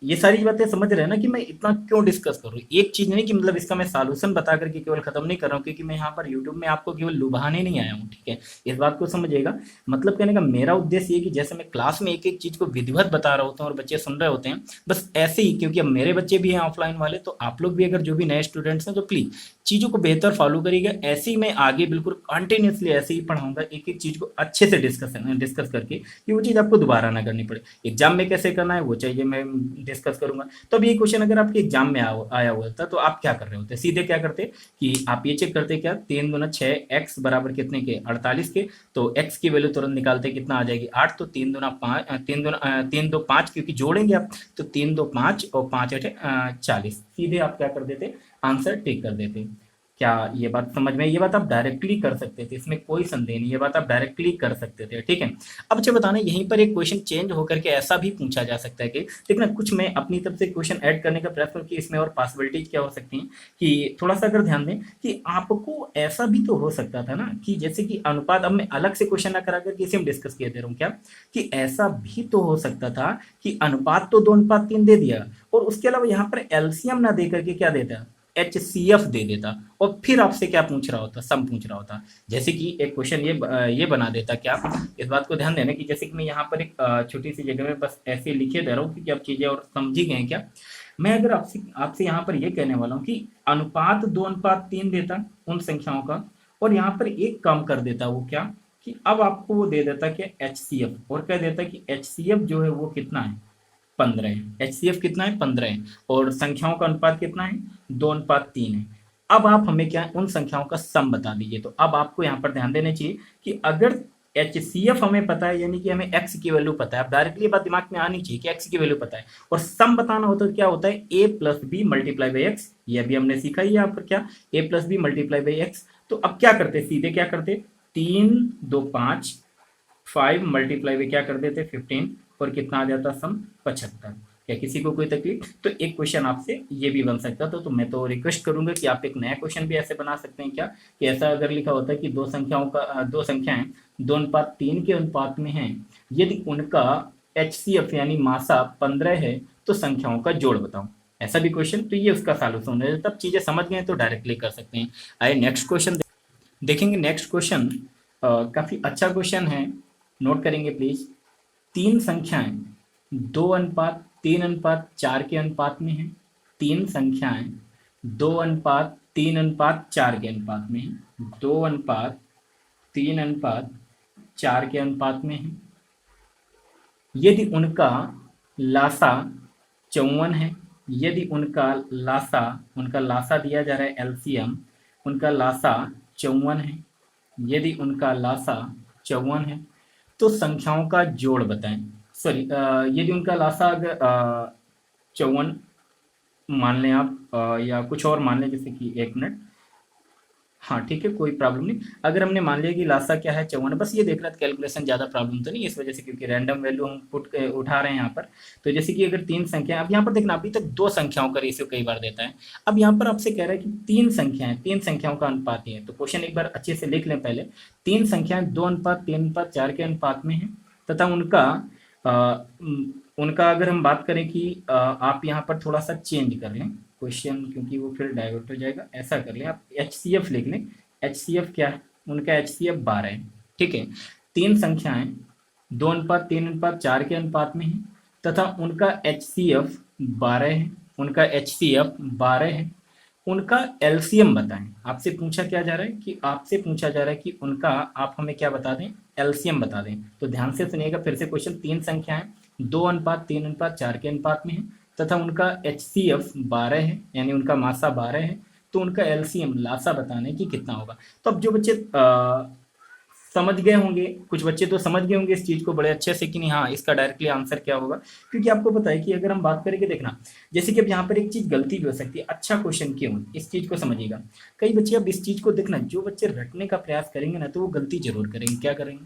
A: ये सारी बातें समझ रहे हैं ना, कि मैं इतना क्यों डिस्कस कर रहा हूँ। एक चीज नहीं कि मतलब इसका मैं सॉल्यूशन बता करके केवल खत्म नहीं कर रहा हूँ, क्योंकि मैं यहाँ पर यूट्यूब में आपको केवल लुभाने नहीं आया हूँ, ठीक है। इस बात को समझिएगा। मतलब कहने का मेरा उद्देश्य ये कि जैसे मैं क्लास में एक एक चीज को विधिवत बता रहा होता हूँ और बच्चे सुन रहे होते हैं, बस ऐसे ही, क्योंकि अब मेरे बच्चे भी हैं ऑफलाइन वाले, तो आप लोग भी अगर जो भी नए स्टूडेंट्स हैं तो प्लीज चीज़ों को बेहतर फॉलो करिएगा। ऐसे ही मैं आगे बिल्कुल कंटिन्यूसली ऐसे ही पढ़ाऊंगा, एक एक चीज़ को अच्छे से डिस्कस करके, कि वो चीज़ आपको दोबारा ना करनी पड़े। एग्जाम में कैसे करना है वो चाहिए मैं डिस्कस करूंगा। तो अब ये क्वेश्चन अगर आपके एग्जाम में आया हुआ था तो आप क्या कर रहे होते, सीधे क्या करते कि आप ये चेक करते क्या, 3 दूना 6, एक्स बराबर कितने के 48 के, तो एक्स की वैल्यू तुरंत निकालते कितना आ जाएगी 8, तो 3 दूना 5, 3 2 5, क्योंकि जोड़ेंगे आप, तो 3 2 5 और 5 8 40, सीधे आप क्या कर देते, आंसर टिक कर देते। क्या ये बात समझ में, ये बात आप डायरेक्टली कर सकते थे, इसमें कोई संदेह नहीं, ये बात आप डायरेक्टली कर सकते थे, ठीक है। अब अच्छा बताना, यहीं पर एक क्वेश्चन चेंज होकर के ऐसा भी पूछा जा सकता है कि देखना, कुछ मैं अपनी तरफ से क्वेश्चन ऐड करने का प्रयास करूँ कि इसमें और पॉसिबिलिटीज क्या हो सकती हैं, कि थोड़ा सा अगर ध्यान दें कि आपको ऐसा भी तो हो सकता था ना, कि जैसे कि अनुपात, अब मैं अलग से क्वेश्चन ना करा करके इसे हम डिस्कस किए दे रहा हूँ क्या, कि ऐसा भी तो हो सकता था कि अनुपात तो 2:3 दे दिया, और उसके अलावा यहाँ पर एलसीएम ना दे करके क्या देता, HCF दे देता, और फिर आपसे क्या पूछ रहा होता, सम पूछ रहा होता। जैसे कि एक क्वेश्चन ये बना देता क्या, इस बात को ध्यान देना कि जैसे कि मैं यहाँ पर एक छोटी सी जगह में बस ऐसे लिखे दे रहा हूँ, क्योंकि आप चीजें और समझी गए क्या। मैं अगर आपसे आपसे यहाँ पर ये कहने वाला हूँ कि अनुपात 2:3 देता उन संख्याओं का, और यहाँ पर एक काम कर देता, वो क्या, कि अब आपको वो दे देता कि HCF, और कह देता कि HCF जो है वो कितना है, 15 है। HCF कितना है, 15 है, और संख्याओं का अनुपात कितना है, 2:3 है। अब आप हमें क्या है, उन संख्याओं का सम बता दीजिए। तो अब आपको यहाँ पर ध्यान देना चाहिए कि अगर HCF हमें पता है, यानी कि हमें x की वैल्यू पता है, अब डायरेक्टली ये बात दिमाग में आनी चाहिए कि x की वैल्यू पता है, और सम बताना होता है, क्या होता है, a plus B multiply by X. ये अभी हमने सीखा ही यहाँ पर, क्या, a plus B multiply by X. तो अब क्या करते, सीधे क्या करते, 3, 2, 5, 5 मल्टीप्लाई में क्या कर देते, 15, और कितना आ जाता सम, 75। क्या किसी को कोई तकलीफ? तो एक क्वेश्चन आपसे ये भी बन सकता था। तो मैं तो रिक्वेस्ट करूंगा कि आप एक नया क्वेश्चन भी ऐसे बना सकते हैं क्या, कि ऐसा अगर लिखा होता है कि दो संख्याएं 2:3 के अनुपात में हैं, यदि उनका HCF यानी मासा 15 है, तो संख्याओं का जोड़ बताओ। ऐसा भी क्वेश्चन, तो ये उसका सॉल्यूशन है। तब चीजें समझ गए तो डायरेक्टली कर सकते हैं। आइए नेक्स्ट क्वेश्चन देखेंगे। नेक्स्ट क्वेश्चन काफी अच्छा क्वेश्चन है, नोट करेंगे प्लीज। तीन संख्याएं 2:3:4 के अनुपात में हैं। तीन संख्याएं 2:3:4 के अनुपात में हैं। 2:3:4 के अनुपात में हैं। यदि उनका लासा 54 है, यदि उनका लासा दिया जा रहा है एलसीएम, उनका लासा 54 है, यदि उनका लासा 54 है, तो संख्याओं का जोड़ बताएं। सॉरी, यदि उनका लासा अगर 54 मान लें आप, या कुछ और मान लें, जैसे कि 1 मिनट, हाँ ठीक है, कोई प्रॉब्लम नहीं। अगर हमने मान लिया कि लासा क्या है, 54, बस ये देख रहा था कैलकुलेशन ज़्यादा प्रॉब्लम तो नहीं इस वजह से, क्योंकि रैंडम वैल्यू हम उठा रहे हैं यहाँ पर। तो जैसे कि अगर तीन संख्या, अब यहाँ पर देखना, अभी तक दो संख्याओं का रेशियो कई बार देता है, अब यहाँ पर आपसे कह रहा है कि तीन संख्याओं का अनुपात ही है। तो क्वेश्चन एक बार अच्छे से लिख लें पहले। तीन संख्याएं 2:3:4 के अनुपात में है, तथा उनका अगर हम बात करें कि आप यहाँ पर थोड़ा सा चेंज कर लें क्वेश्चन, क्योंकि वो फिर डाइवर्ट हो जाएगा। ऐसा कर लें, आप HCF लिख लें। HCF क्या है, उनका HCF 12 है, ठीक है। तीन संख्याएं 2:3:4 के अनुपात में है, तथा उनका HCF 12 है, उनका HCF 12 है। उनका एलसीएम बताएं। आपसे पूछा क्या जा रहा है, कि आपसे पूछा जा रहा है कि उनका, आप हमें क्या बता दें, एलसीएम बता दें। तो ध्यान से सुनिएगा फिर से क्वेश्चन। तीन संख्याएं 2:3:4 के अनुपात में है, तथा उनका HCF 12 है, यानी उनका मासा 12 है। तो उनका एलसीएम लासा बताने की कितना होगा। तो अब जो बच्चे समझ गए होंगे, कुछ बच्चे तो समझ गए होंगे इस चीज को बड़े अच्छे से, कि नहीं हाँ इसका डायरेक्टली आंसर क्या होगा। क्योंकि आपको पता है कि अगर हम बात करेंगे, देखना, जैसे कि अब यहाँ पर एक चीज गलती भी हो सकती है। अच्छा क्वेश्चन क्यों, इस चीज को समझिएगा। कई बच्चे, अब इस चीज को देखना, जो बच्चे रटने का प्रयास करेंगे ना, तो वो गलती जरूर करेंगे। क्या करेंगे,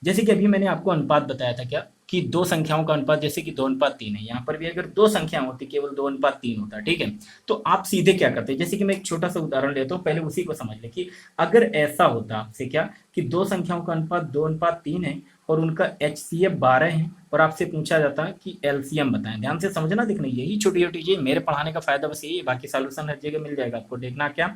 A: जैसे कि अभी मैंने आपको अनुपात बताया था, क्या, कि दो संख्याओं का अनुपात, जैसे कि 2:3 है। यहाँ पर भी अगर दो संख्याएं होती, केवल 2:3 होता, ठीक है। तो आप सीधे क्या करते, जैसे कि मैं एक छोटा सा उदाहरण लेता हूँ, पहले उसी को समझ ले, कि अगर ऐसा होता आपसे, क्या, कि दो संख्याओं का अनुपात 2:3 है, और उनका HCF 12 है, और आपसे पूछा जाता है कि एलसीएम बताएं। ध्यान से समझना, देखना, यही छोटी छोटी चीज, मेरे पढ़ाने का फायदा बस यही है, बाकी सॉल्यूशन हर जगह मिल जाएगा आपको। देखना क्या,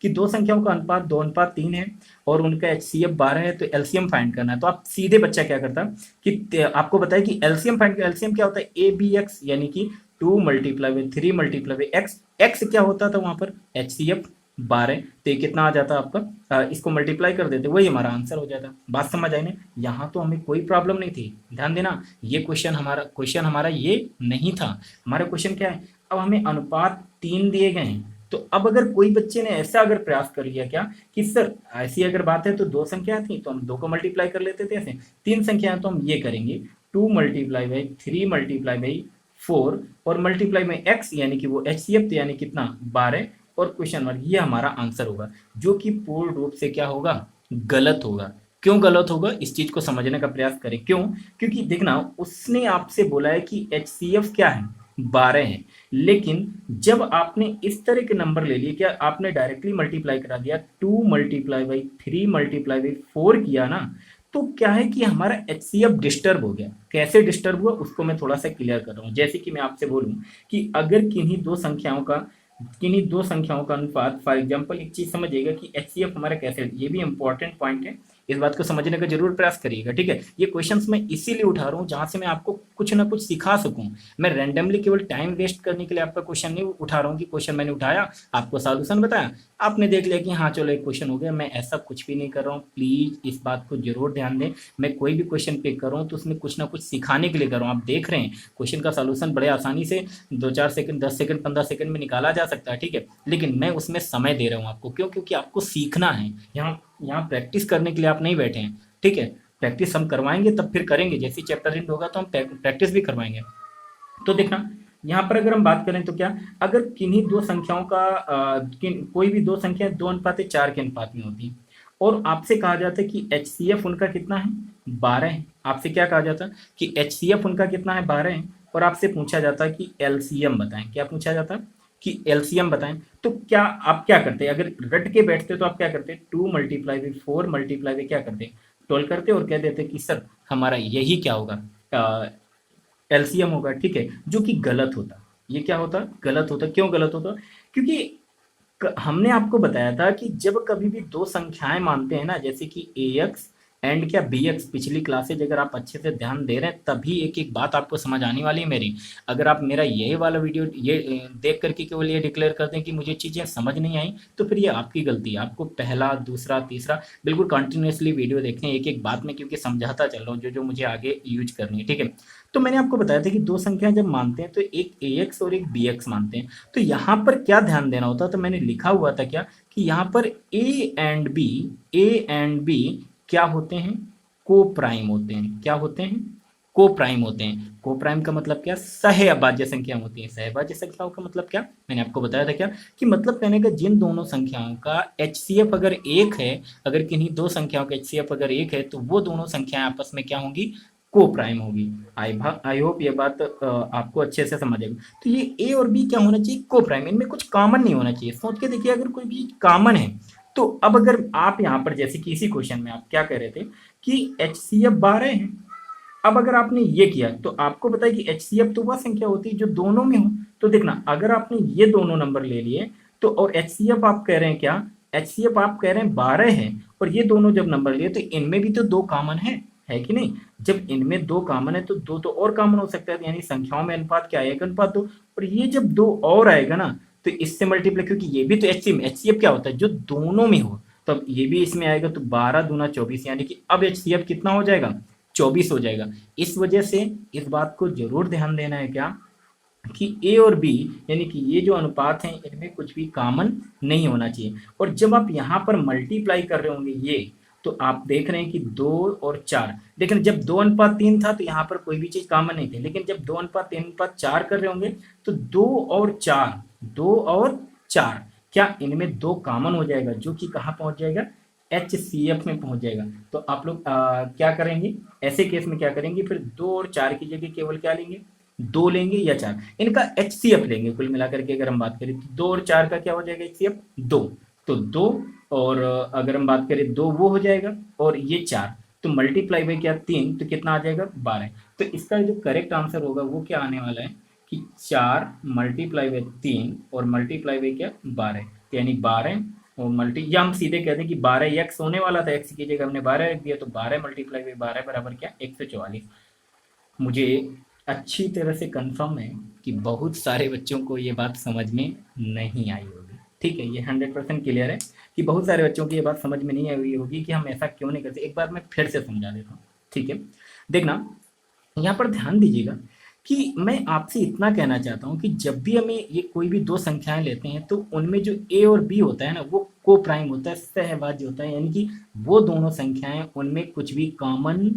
A: कि दो संख्याओं का अनुपात 2:3 है, और उनका HCF 12 है, तो एलसीएम फाइंड करना है। तो आप सीधे, बच्चा क्या करता, कि आपको बताया कि एलसीएम फाइंड, एलसीएम क्या होता है, ABX, यानी कि 2 × 3 × x। x क्या होता था वहां पर, HCF 12, तो ये कितना आ जाता आपका, इसको मल्टीप्लाई कर देते, वही हमारा आंसर हो जाता। बात समझ आई ना, यहाँ तो हमें कोई प्रॉब्लम नहीं थी। ध्यान देना, ये क्वेश्चन हमारा ये नहीं था। हमारा क्वेश्चन क्या है, अब हमें अनुपात 3 दिए गए हैं। तो अब अगर कोई बच्चे ने ऐसा अगर प्रयास कर लिया, क्या, कि सर ऐसी अगर बात है तो दो संख्या थी, तो हम दो को मल्टीप्लाई कर लेते थे, ऐसे तीन संख्या है तो हम ये करेंगे, 2 × 3 × 4, और मल्टीप्लाई में x, यानी कि वो HCF, यानी कितना, 12, और क्वेश्चन मार्क, ये हमारा आंसर होगा, जो कि पूर्ण रूप से क्या होगा, गलत होगा। क्यों गलत होगा, इस चीज को समझने का प्रयास करें। क्यों, क्योंकि देखना, उसने आपसे बोला है कि HCF क्या है, 12 है, लेकिन जब आपने इस तरह के नंबर ले लिए, क्या आपने डायरेक्टली मल्टीप्लाई करा दिया, 2 × 3 × 4 किया ना, तो क्या है कि हमारा HCF डिस्टर्ब हो गया। कैसे डिस्टर्ब हुआ, उसको मैं थोड़ा सा क्लियर कर रहा हूँ। जैसे कि मैं आपसे बोलूं कि अगर किन्हीं दो संख्याओं का अनुपात, फॉर एग्जांपल एक चीज समझिएगा कि HCF हमारा कैसे, ये भी इंपॉर्टेंट पॉइंट है इस बात को समझने का जरूर प्रयास करिएगा, ठीक है। ये क्वेश्चंस मैं इसीलिए उठा रहा हूँ जहां से मैं आपको कुछ ना कुछ सिखा सकूं। मैं रैंडमली केवल टाइम वेस्ट करने के लिए आपका क्वेश्चन नहीं उठा रहा हूँ कि क्वेश्चन मैंने उठाया, आपको सॉल्यूशन बताया, आपने देख लिया कि हाँ चलो एक क्वेश्चन हो गया। मैं ऐसा कुछ भी नहीं कर रहा हूँ, प्लीज इस बात को जरूर ध्यान दें। मैं कोई भी क्वेश्चन पिक कर रहा हूँ तो उसमें कुछ ना कुछ सिखाने के लिए कर रहा हूँ। आप देख रहे हैं क्वेश्चन का सॉल्यूशन बड़े आसानी से 2-4 सेकंड, 10 सेकंड, 15 सेकंड में निकाला जा सकता है, ठीक है। लेकिन मैं उसमें समय दे रहा हूँ आपको, क्यों? क्योंकि आपको सीखना है। यहाँ यहाँ प्रैक्टिस करने के लिए आप नहीं बैठे हैं, ठीक है। प्रैक्टिस हम करवाएंगे तब फिर करेंगे, जैसे चैप्टर एंड होगा तो हम प्रैक्टिस भी करवाएंगे। तो देखना, यहाँ पर अगर हम बात करें तो क्या, अगर किन्हीं दो संख्याओं का कोई भी दो संख्या 2:4 के अनुपात में होती है और आपसे कहा जाता है कि HCF उनका कितना है, 12 है। आपसे क्या कहा जाता है कि HCF उनका कितना है, 12 है। और आपसे पूछा जाता है कि LCM बताएं। क्या पूछा जाता है कि LCM बताएं। तो क्या आप क्या करते हैं, अगर रट के बैठते तो आप क्या करते, 2 × 4 क्या करते, 12 करते और कह देते कि सर हमारा यही क्या होगा, LCM होगा, ठीक है। जो कि गलत होता। ये क्या होता, गलत होता। क्यों गलत होता? क्योंकि हमने आपको बताया था कि जब कभी भी दो संख्याएं मानते हैं ना, जैसे कि AX एंड क्या BX, पिछली क्लासेज अगर आप अच्छे से ध्यान दे रहे हैं तभी एक एक बात आपको समझ आने वाली है मेरी। अगर आप मेरा यही वाला वीडियो ये देख करके केवल ये डिक्लेयर कर दें कि मुझे चीज़ें समझ नहीं आई, तो फिर ये आपकी गलती है। आपको पहला, दूसरा, तीसरा बिल्कुल कंटिन्यूसली वीडियो देखने, एक एक बात में, क्योंकि समझाता चल रहा हूँ जो जो मुझे आगे यूज करनी है, ठीक है। तो मैंने आपको बताया था कि दो संख्याएं जब मानते हैं तो एक AX और एक BX मानते हैं। तो यहाँ पर क्या ध्यान देना होता है, तो मैंने लिखा हुआ था क्या कि यहाँ पर A एंड B क्या होते हैं, को प्राइम होते हैं। क्या होते हैं, को प्राइम होते हैं। को प्राइम का मतलब क्या, सहअभाज्य संख्या होती है। सहअभाज्य संख्याओं का मतलब क्या, मैंने आपको बताया था क्या कि मतलब कहने का जिन दोनों संख्याओं का HCF अगर एक है, अगर किन्हीं दो संख्याओं का HCF अगर एक है तो वो दोनों संख्याएं आपस में क्या होंगी, को प्राइम होगी। आई होप ये बात आपको अच्छे से समझ आएगी। तो ये A और B क्या होना चाहिए, को प्राइम। इनमें कुछ कॉमन नहीं होना चाहिए। सोच के देखिए, अगर कोई भी कॉमन है तो अब अगर आप यहाँ पर जैसे कि इसी क्वेश्चन में आप क्या कह रहे थे कि HCF 12 है। अब अगर आपने ये किया तो आपको पता है कि HCF तो वह संख्या होती है जो दोनों में हो। तो देखना, अगर आपने ये दोनों नंबर ले लिए तो, और HCF आप कह रहे हैं क्या, HCF आप कह रहे हैं 12 है, और ये दोनों जब नंबर लिए तो इनमें भी तो दो कॉमन है कि नहीं। जब इनमें दो कॉमन है तो दो तो और कॉमन हो सकता है, यानी संख्याओं में अनुपात क्या है, 1:2। और ये जब दो और आएगा ना तो इससे मल्टीप्लाई, क्योंकि ये भी तो HCF क्या होता है, जो दोनों में हो। तो अब ये भी इसमें आएगा तो 12×2 = 24, यानी कि अब HCF कितना हो जाएगा, 24 हो जाएगा। इस वजह से इस बात को जरूर ध्यान देना है क्या कि A और B, यानी कि ये जो अनुपात हैं इनमें कुछ भी कॉमन नहीं होना चाहिए। और जब आप यहाँ पर मल्टीप्लाई कर रहे होंगे ये, तो आप देख रहे हैं कि 2 और 4, लेकिन जब 2:3 था तो यहाँ पर कोई भी चीज कॉमन नहीं थी। लेकिन जब 2:3:4 कर रहे होंगे तो 2 और 4 क्या इनमें दो कॉमन हो जाएगा, जो कि कहाँ पहुंच जाएगा, HCF में पहुंच जाएगा। तो आप लोग क्या करेंगे ऐसे केस में, क्या करेंगे फिर, 2 और 4 की जगह केवल क्या लेंगे, 2 लेंगे या 4, इनका HCF लेंगे। कुल मिलाकर के अगर हम बात करें तो 2 और 4 का क्या हो जाएगा HCF, 2। तो 2, और अगर हम बात करें 2 वो हो जाएगा और ये 4, तो मल्टीप्लाई बाई क्या, 3, तो कितना आ जाएगा, 12। तो इसका जो करेक्ट आंसर होगा वो क्या आने वाला है कि 4 मल्टीप्लाई बाई 3 और मल्टीप्लाई बाई क्या, 12। तो यानी 12 और या हम सीधे कहते हैं कि 12x होने वाला था, x की जगह हमने 12 रख दिया, तो 12 मल्टीप्लाई बाई 12 बराबर क्या, 144। मुझे अच्छी तरह से कंफर्म है कि बहुत सारे बच्चों को ये बात समझ में नहीं आई होगी, ठीक है। ये 100% क्लियर है कि बहुत सारे बच्चों की ये बात समझ में नहीं आई होगी कि हम ऐसा क्यों नहीं करते। एक बार मैं फिर से समझा देता हूँ, ठीक है। देखना, यहाँ पर ध्यान दीजिएगा कि मैं आपसे इतना कहना चाहता हूँ कि जब भी हमें ये कोई भी दो संख्याएं लेते हैं तो उनमें जो A और B होता है ना, वो को प्राइम होता है, सहभाज्य होता है। यानी कि वो दोनों संख्याएं, उनमें कुछ भी कॉमन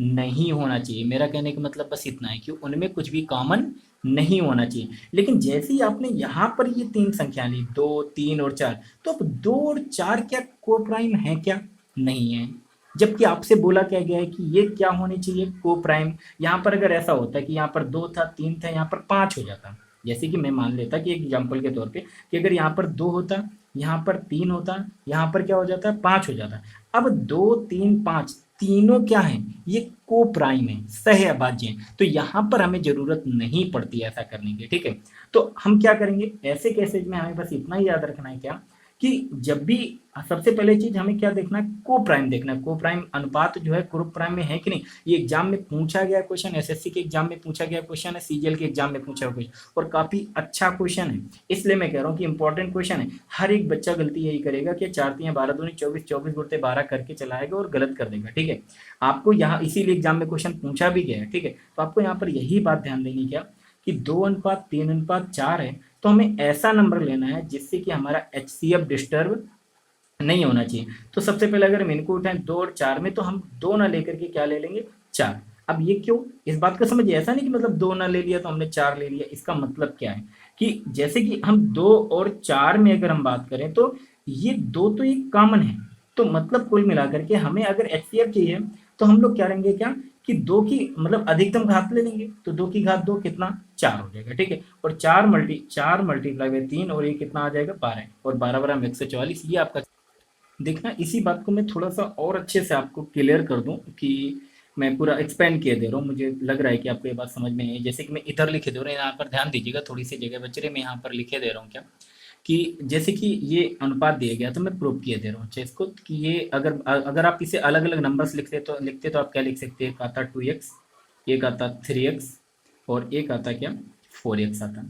A: नहीं होना चाहिए। मेरा कहने का मतलब बस इतना है कि उनमें कुछ भी कॉमन नहीं होना चाहिए। लेकिन जैसे ही आपने यहाँ पर ये तीन संख्या ली, 2, 3 और 4, तो अब 2 और 4 क्या को प्राइम है, क्या नहीं है। जबकि आपसे बोला क्या गया है कि ये क्या होनी चाहिए, को प्राइम। यहाँ पर अगर ऐसा होता कि यहाँ पर 2 था, 3 था, यहाँ पर 5 हो जाता। जैसे कि मैं मान लेता कि एग्जाम्पल के तौर पे कि अगर यहाँ पर 2 होता, यहाँ पर 3 होता, यहाँ पर क्या हो जाता है, 5 हो जाता। अब 2, 3, 5 तीनों क्या है, ये को प्राइम है, सहअभाज्य है। तो यहाँ पर हमें जरूरत नहीं पड़ती ऐसा करने की, ठीक है। तो हम क्या करेंगे ऐसे केसेज में, हमें बस इतना ही याद रखना है क्या कि जब भी सबसे पहले चीज हमें क्या देखना है, को प्राइम देखना है। को प्राइम अनुपात जो है ग्रुप प्राइम में है कि नहीं। ये एग्जाम में पूछा गया क्वेश्चन, एसएससी के एग्जाम में पूछा गया क्वेश्चन है, सीजीएल के एग्जाम में पूछा हुआ क्वेश्चन, और काफी अच्छा क्वेश्चन है। इसलिए मैं कह रहा हूँ कि इंपॉर्टेंट क्वेश्चन है। हर एक बच्चा गलती यही करेगा कि 4×3=12, 24, 24×12 करके चलाएगा और गलत कर देगा, ठीक है। आपको यहाँ इसीलिए एग्जाम में क्वेश्चन पूछा भी गया है, ठीक है। तो आपको यहाँ पर यही बात ध्यान देनी क्या कि 2:3:4 है, तो हमें ऐसा नंबर लेना है जिससे कि हमारा HCF डिस्टर्ब नहीं होना चाहिए। तो सबसे पहले अगर हम इनको उठाएं 2 और 4 में, तो हम 2 ना लेकर के क्या ले लेंगे, 4। अब ये क्यों, इस बात को समझिए। ऐसा नहीं कि मतलब 2 ना ले लिया तो हमने 4 ले लिया। इसका मतलब क्या है कि जैसे कि हम 2 और 4 में अगर हम बात करें तो ये 2 तो एक कॉमन है। तो मतलब कुल मिलाकर के हमें अगर HCF चाहिए तो हम लोग क्या लेंगे, क्या कि 2 की मतलब अधिकतम घात ले लेंगे। तो 2 की घात 2 कितना, 4 हो जाएगा, ठीक है। और 4 मल्टीप्लाई बाय 3, और ये कितना आ जाएगा, 12। और 12×144, ये आपका देखना। इसी बात को मैं थोड़ा सा और अच्छे से आपको क्लियर कर दूं कि मैं पूरा एक्सपेंड किए दे रहा हूँ। मुझे लग रहा है कि आपको ये बात समझ में है। जैसे कि मैं इधर लिखे दे रहा हूँ, यहाँ पर ध्यान दीजिएगा, थोड़ी सी जगह बच रही, मैं यहाँ पर लिखे दे रहा हूँ क्या कि जैसे कि ये अनुपात दिया गया तो मैं प्रूव किए दे रहा हूँ। अच्छा, इसको कि ये अगर अगर आप इसे अलग अलग नंबर्स लिखते तो आप क्या लिख सकते हैं, एक आता 2x, एक आता 3x, और एक आता क्या, 4x आता।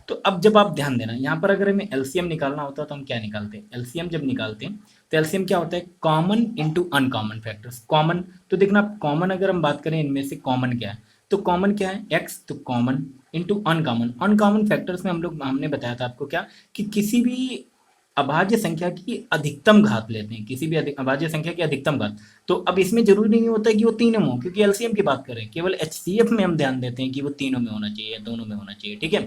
A: तो अब जब आप ध्यान देना, यहाँ पर अगर हमें एलसीएम निकालना होता है तो हम क्या निकालते हैं, एलसीएम जब निकालते हैं तो एलसीएम क्या होता है, common into uncommon factors. Common तो देखना, कॉमन अगर हम बात करें इनमें से कॉमन क्या है, तो कॉमन क्या है, एक्स, तो common into uncommon. Uncommon factors में हमने बताया था आपको क्या कि किसी भी अभाज्य संख्या की अधिकतम घात लेते हैं, किसी भी अभाज्य संख्या की अधिकतम घात। तो अब इसमें जरूरी नहीं होता है कि वो तीनों में हो, क्योंकि एलसीएम की बात करें, केवल एचसीएफ में हम ध्यान देते हैं कि वो तीनों में होना चाहिए, दोनों में होना चाहिए, ठीक है।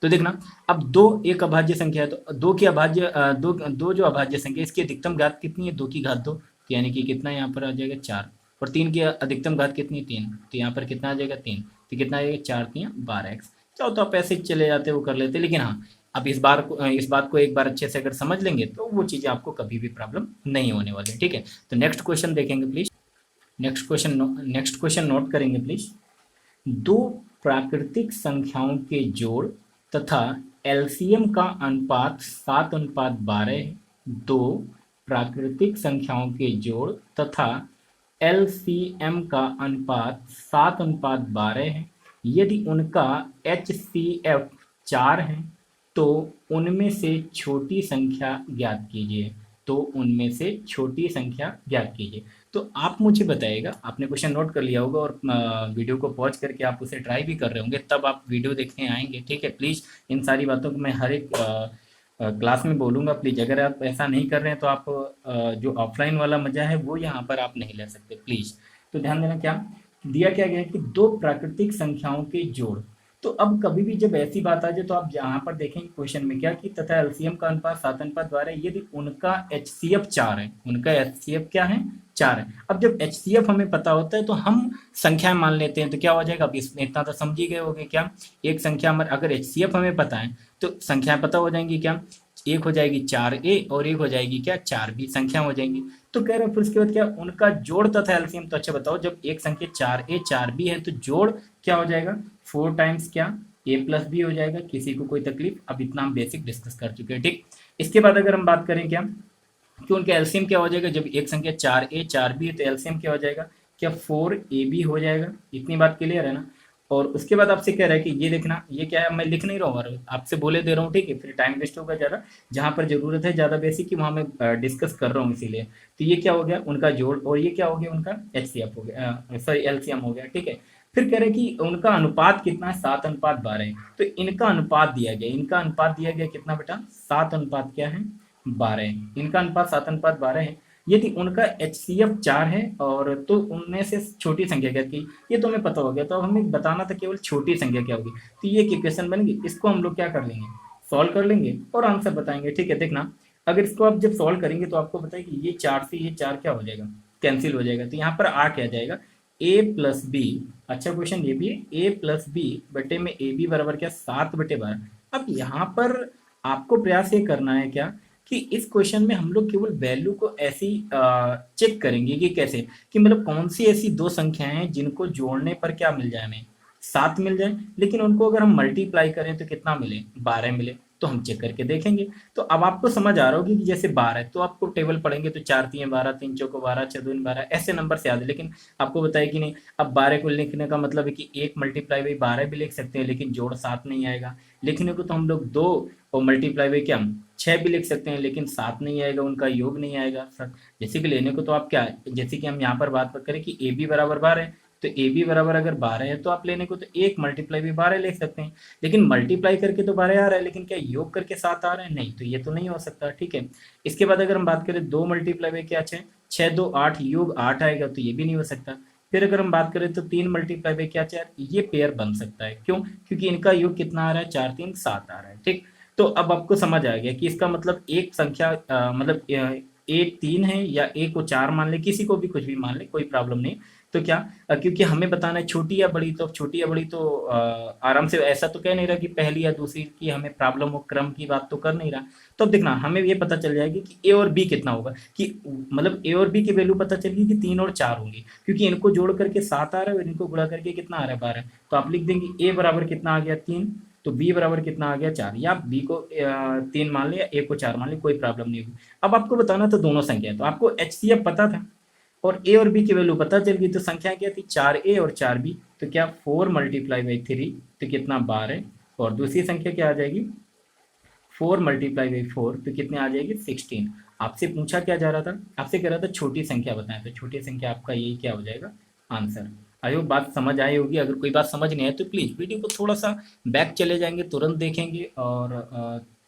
A: तो देखना, अब दो एक अभाज्य संख्या है, तो दो की अभाज्य दो जो अभाज्य संख्या, इसकी अधिकतम घात कितनी है, 2 की घात 2, तो यानी कि कितना यहाँ पर आ जाएगा, 4। और 3 की अधिकतम घात कितनी है, 3, तो यहाँ पर कितना आ जाएगा, 3, तो कितना आ जाएगा, 4×3=12x। चाहो तो आप ऐसे ही चले जाते वो कर लेते, लेकिन हाँ, अब इस बात को एक बार अच्छे से अगर समझ लेंगे तो वो चीज़ें आपको कभी भी प्रॉब्लम नहीं होने वाली है, ठीक है। तो नेक्स्ट क्वेश्चन देखेंगे प्लीज। नेक्स्ट क्वेश्चन नोट करेंगे प्लीज। दो प्राकृतिक संख्याओं के जोड़ तथा एलसीएम का अनुपात 7:12 है। दो प्राकृतिक संख्याओं के जोड़ तथा एलसीएम का अनुपात 7:12 है। यदि उनका एचसीएफ 4 है तो उनमें से छोटी संख्या ज्ञात कीजिए। तो उनमें से छोटी संख्या ज्ञात कीजिए। तो आप मुझे बताइएगा, आपने क्वेश्चन नोट कर लिया होगा और वीडियो को पॉज करके आप उसे ट्राई भी कर रहे होंगे, तब आप वीडियो देखने आएंगे, ठीक है। प्लीज़ इन सारी बातों को मैं हर एक क्लास में बोलूँगा। प्लीज़ अगर आप ऐसा नहीं कर रहे हैं तो आप जो ऑफलाइन वाला मज़ा है वो यहाँ पर आप नहीं ले सकते, प्लीज़। तो ध्यान देना, क्या दिया क्या गया है कि दो प्राकृतिक संख्याओं के जोड़। तो अब कभी भी जब ऐसी बात आ जाए तो आप यहाँ पर देखेंगे क्वेश्चन में क्या कि तथा एलसीएम का अनुपात 7:12 है, यदि उनका एचसीएफ 4 है। उनका एचसीएफ क्या है, 4 है। अब जब एचसीएफ हमें पता होता है तो हम संख्याएं मान लेते हैं, तो क्या हो जाएगा, अब इसमें इतना तो समझ ही गए होंगे क्या, एक संख्या हमारे अगर एचसीएफ हमें पता है तो संख्याएं पता हो जाएंगी क्या, एक हो जाएगी 4a और एक हो जाएगी क्या, 4b, संख्या हो जाएंगी। तो कह रहे हैं फिर उसके बाद क्या, उनका जोड़ तथा एलसीएम। तो अच्छा बताओ, जब एक संख्या 4a 4b है तो जोड़ क्या हो जाएगा, 4 टाइम्स क्या, a+b हो जाएगा। किसी को कोई तकलीफ, अब इतना हम बेसिक डिस्कस कर चुके हैं, ठीक। इसके बाद अगर हम बात करें क्या कि उनका एलसीएम क्या हो जाएगा, जब एक संख्या 4a 4b है तो एलसीएम क्या हो जाएगा, क्या 4ab हो जाएगा। इतनी बात क्लियर है ना। और उसके बाद आपसे कह रहा है कि ये देखना, ये क्या है, मैं लिख नहीं रहा हूँ, आपसे बोले दे रहा हूँ, ठीक है, फिर टाइम वेस्ट होगा ज़्यादा। जहाँ पर जरूरत है ज़्यादा बेसिक की वहाँ मैं डिस्कस कर रहा हूँ, इसीलिए। तो ये क्या हो गया, उनका जोड़, और ये क्या हो गया, उनका एचसीएफ हो गया, सॉरी एलसीएम हो गया, ठीक है। फिर कह रहे हैं कि उनका अनुपात कितना है, 7:12 है। तो इनका अनुपात दिया गया, इनका अनुपात दिया गया कितना बेटा, 7 क्या है, 12। इनका अनुपात 7:12 है। यदि उनका एचसीएफ 4 है और तो उनमें से छोटी संख्या क्या थी, ये तो हमें पता हो गया। तो अब हमें बताना था केवल छोटी संख्या क्या होगी। तो ये इक्वेशन बन गई, इसको हम लोग क्या कर लेंगे, सॉल्व कर लेंगे और आंसर बताएंगे, ठीक है। देखना, अगर इसको आप जब सॉल्व करेंगे तो आपको पता है कि ये 4 से ये 4 क्या हो जाएगा, कैंसिल हो जाएगा। तो यहाँ पर आ क्या जाएगा, a+b। अच्छा क्वेश्चन ये भी है, a+b बटे में ab बराबर क्या, 7/12। अब यहाँ पर आपको प्रयास ये करना है क्या कि इस क्वेश्चन में हम लोग केवल वैल्यू को ऐसी चेक करेंगे कि कैसे, कि मतलब कौन सी ऐसी दो संख्याएं हैं जिनको जोड़ने पर क्या मिल जाए, हमें 7 मिल जाए, लेकिन उनको अगर हम मल्टीप्लाई करें तो कितना मिले, 12 मिले। तो हम चेक करके देखेंगे। तो अब आपको समझ आ रहा होगी कि जैसे 12 है तो आपको टेबल पढ़ेंगे तो 4 तियां 12, 3 चौको 12, 6 दूनी 12, ऐसे नंबर से याद है। लेकिन आपको बताया कि नहीं, अब 12 को लिखने का मतलब है कि 1 मल्टीप्लाई बाई 12 भी लिख सकते हैं, लेकिन जोड़ 7 नहीं आएगा। लिखने को तो हम लोग 2 और मल्टीप्लाई बाई क्या 6 भी लिख सकते हैं, लेकिन 7 नहीं आएगा, उनका योग नहीं आएगा सर। जैसे कि लेने को तो आप क्या, जैसे कि हम यहाँ पर बात करें कि ए बी बराबर 12 है, तो ए बी बराबर अगर 12 है तो आप लेने को तो 1 मल्टीप्लाई बाई 12 लिख सकते हैं। लेकिन मल्टीप्लाई करके तो 12 आ रहा है, लेकिन क्या योग करके 7 आ रहा है? नहीं, तो ये तो नहीं हो सकता। ठीक है, इसके बाद अगर हम बात करें 2 मल्टीप्लाई बाई क्या 6, 6 2 8 योग 8 आएगा, तो ये भी नहीं हो सकता। फिर अगर हम बात करें तो 3 मल्टीप्लाई बाई क्या 4, ये पेयर बन सकता है। क्यों? क्योंकि इनका योग कितना आ रहा है, 4 3 7 आ रहा है। ठीक, तो अब आपको समझ आ गया कि इसका मतलब एक संख्या मतलब एक 3 है या एक को 4 मान ले, किसी को भी कुछ भी मान ले, कोई प्रॉब्लम नहीं। तो क्या क्योंकि हमें बताना है छोटी या बड़ी, तो अब छोटी या बड़ी तो आराम से, ऐसा तो कह नहीं रहा कि पहली या दूसरी की हमें प्रॉब्लम हो, क्रम की बात तो कर नहीं रहा। तो अब देखना हमें ये पता चल जाएगी कि ए और बी कितना होगा, कि मतलब ए और बी की वैल्यू पता चल गई कि 3 और 4 होंगी, क्योंकि इनको जोड़ करके 7 आ रहा है और इनको गुणा करके कितना आ रहा है 12। तो आप लिख देंगे ए बराबर कितना आ गया 3, तो बी बराबर कितना आ गया 4, या बी को 3 मान लिया, ए को 4 मान लिया, कोई प्रॉब्लम नहीं होगी। अब आपको बताना तो दोनों संख्या है, तो आपको एच सी एफ पता था और ए और बी की वैल्यू पता चल गई, तो संख्या क्या थी 4 ए और 4 बी। तो क्या 4 मल्टीप्लाई बाई 3 तो कितना 12, और दूसरी संख्या क्या आ जाएगी 4 मल्टीप्लाई बाई 4 तो कितने आ जाएगी 16। आपसे पूछा क्या जा रहा था, आपसे कह रहा था छोटी संख्या बताएं, तो छोटी संख्या आपका यही क्या हो जाएगा आंसर। आई होप बात समझ आई होगी। अगर कोई बात समझ नहीं आए तो प्लीज़ वीडियो को थोड़ा सा बैक चले जाएंगे, तुरंत देखेंगे और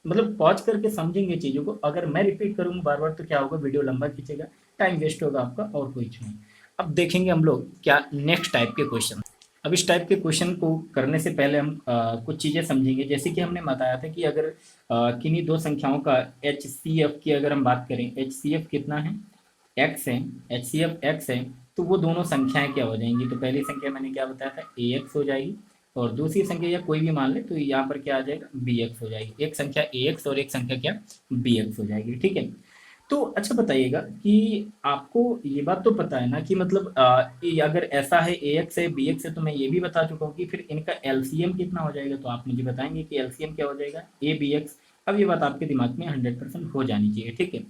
A: मतलब पॉज करके समझेंगे चीज़ों को। अगर मैं रिपीट करूँगा बार बार तो क्या होगा, वीडियो लंबा खींचेगा, टाइम वेस्ट होगा आपका, और कुछ नहीं। अब देखेंगे हम लोग क्या नेक्स्ट टाइप के क्वेश्चन। अब इस टाइप के क्वेश्चन को करने से पहले हम कुछ चीज़ें समझेंगे। जैसे कि हमने बताया था कि अगर किन्हीं दो संख्याओं का एच सी एफ की अगर हम बात करें, एच सी एफ कितना है एक्स है, एच सी एफ एक्स है, तो वो दोनों संख्याएं क्या हो जाएंगी। तो पहली संख्या मैंने क्या बताया था ए एक्स हो जाएगी, और दूसरी संख्या या कोई भी मान ले तो यहाँ पर क्या आ जाएगा बी एक्स हो जाएगी। एक संख्या ए एक्स और एक संख्या क्या बी एक्स हो जाएगी। ठीक है, तो अच्छा बताइएगा कि आपको ये बात तो पता है ना कि मतलब ये अगर ऐसा है ए एक्स है बी एक्स है, तो मैं ये भी बता चुका हूँ कि फिर इनका एलसीएम कितना हो जाएगा। तो आप मुझे बताएंगे कि एलसीएम क्या हो जाएगा ए बी एक्स। अब ये बात आपके दिमाग में 100% हो जानी चाहिए। ठीक है,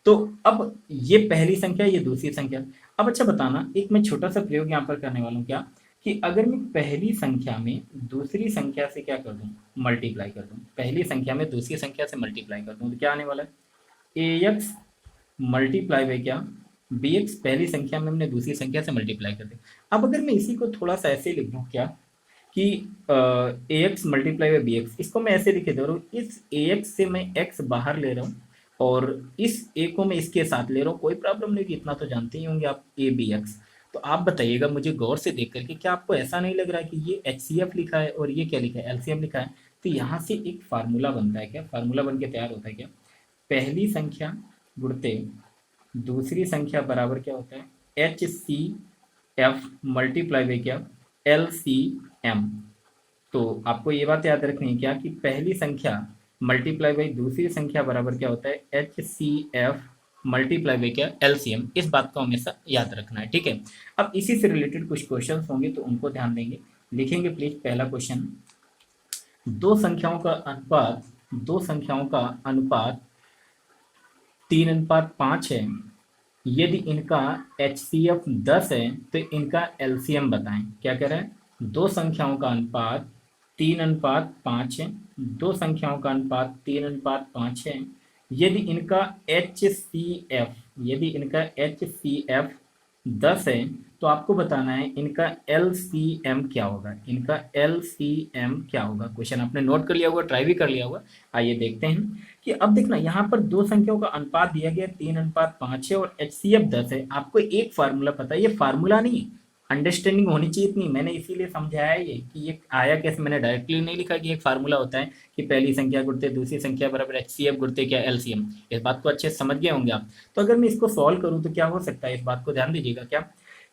A: तो अब ये पहली संख्या, ये दूसरी संख्या। अब अच्छा बताना, एक मैं छोटा सा प्रयोग यहाँ पर करने वाला हूँ क्या, कि अगर मैं पहली संख्या में दूसरी संख्या से क्या कर दूँ मल्टीप्लाई कर दूँ, पहली संख्या में दूसरी संख्या से मल्टीप्लाई कर दूँ, तो क्या आने वाला है ए एक्स मल्टीप्लाई बाई क्या बी एक्स। पहली संख्या में हमने दूसरी संख्या से मल्टीप्लाई कर दिया। अब अगर मैं इसी को थोड़ा सा ऐसे लिख दूँ क्या कि A X multiply by B X, इसको मैं ऐसे लिखे दे रहा हूँ, इस ए एक्स से मैं एक्स बाहर ले रहा हूँ और इस ए को मैं इसके साथ ले रहा हूँ, कोई प्रॉब्लम नहीं, कि इतना तो जानते ही होंगे आप ए बी एक्स। तो आप बताइएगा मुझे गौर से देख करके, क्या आपको ऐसा नहीं लग रहा है कि ये एच सी एफ लिखा है और ये क्या लिखा है एलसीएम लिखा है। तो यहाँ से एक फार्मूला बनता है, क्या फार्मूला बन के तैयार होता है क्या, पहली संख्या गुणते दूसरी संख्या बराबर क्या होता है H C F multiply by क्या एल सी एम। तो आपको ये बात याद रखनी है क्या कि पहली संख्या मल्टीप्लाई बाई दूसरी संख्या बराबर क्या होता है H C F multiply by क्या एलसीएम। इस बात को हमेशा याद रखना है। ठीक है, अब इसी से रिलेटेड कुछ क्वेश्चन होंगे तो उनको ध्यान देंगे। लिखेंगे प्लीज पहला क्वेश्चन, दो संख्याओं का अनुपात 3:5 है, यदि इनका एच सी एफ 10 है तो इनका एलसीएम बताएं। क्या कह रहा है, दो संख्याओं का अनुपात 3:5 है, दो संख्याओं का अनुपात 3:5 है, यदि इनका एच सी एफ 10 है तो आपको बताना है इनका एल सी एम क्या होगा, इनका एल सी एम क्या होगा। क्वेश्चन आपने नोट कर लिया होगा, ट्राई भी कर लिया होगा। आइए देखते हैं कि अब देखना यहाँ पर दो संख्याओं का अनुपात दिया गया 3:5 है और एच सी एफ 10 है। आपको एक फार्मूला पता है, ये फार्मूला नहीं है, अंडरस्टैंडिंग होनी चाहिए इतनी, मैंने इसीलिए समझाया ये कि ये आया कैसे। मैंने डायरेक्टली नहीं लिखा कि एक फार्मूला होता है कि पहली संख्या गुणते दूसरी संख्या बराबर एच सी एफ गुणते क्या एलसीएम। इस बात को अच्छे से समझ गए होंगे आप। तो अगर मैं इसको सॉल्व करूँ तो क्या हो सकता है, इस बात को ध्यान दीजिएगा क्या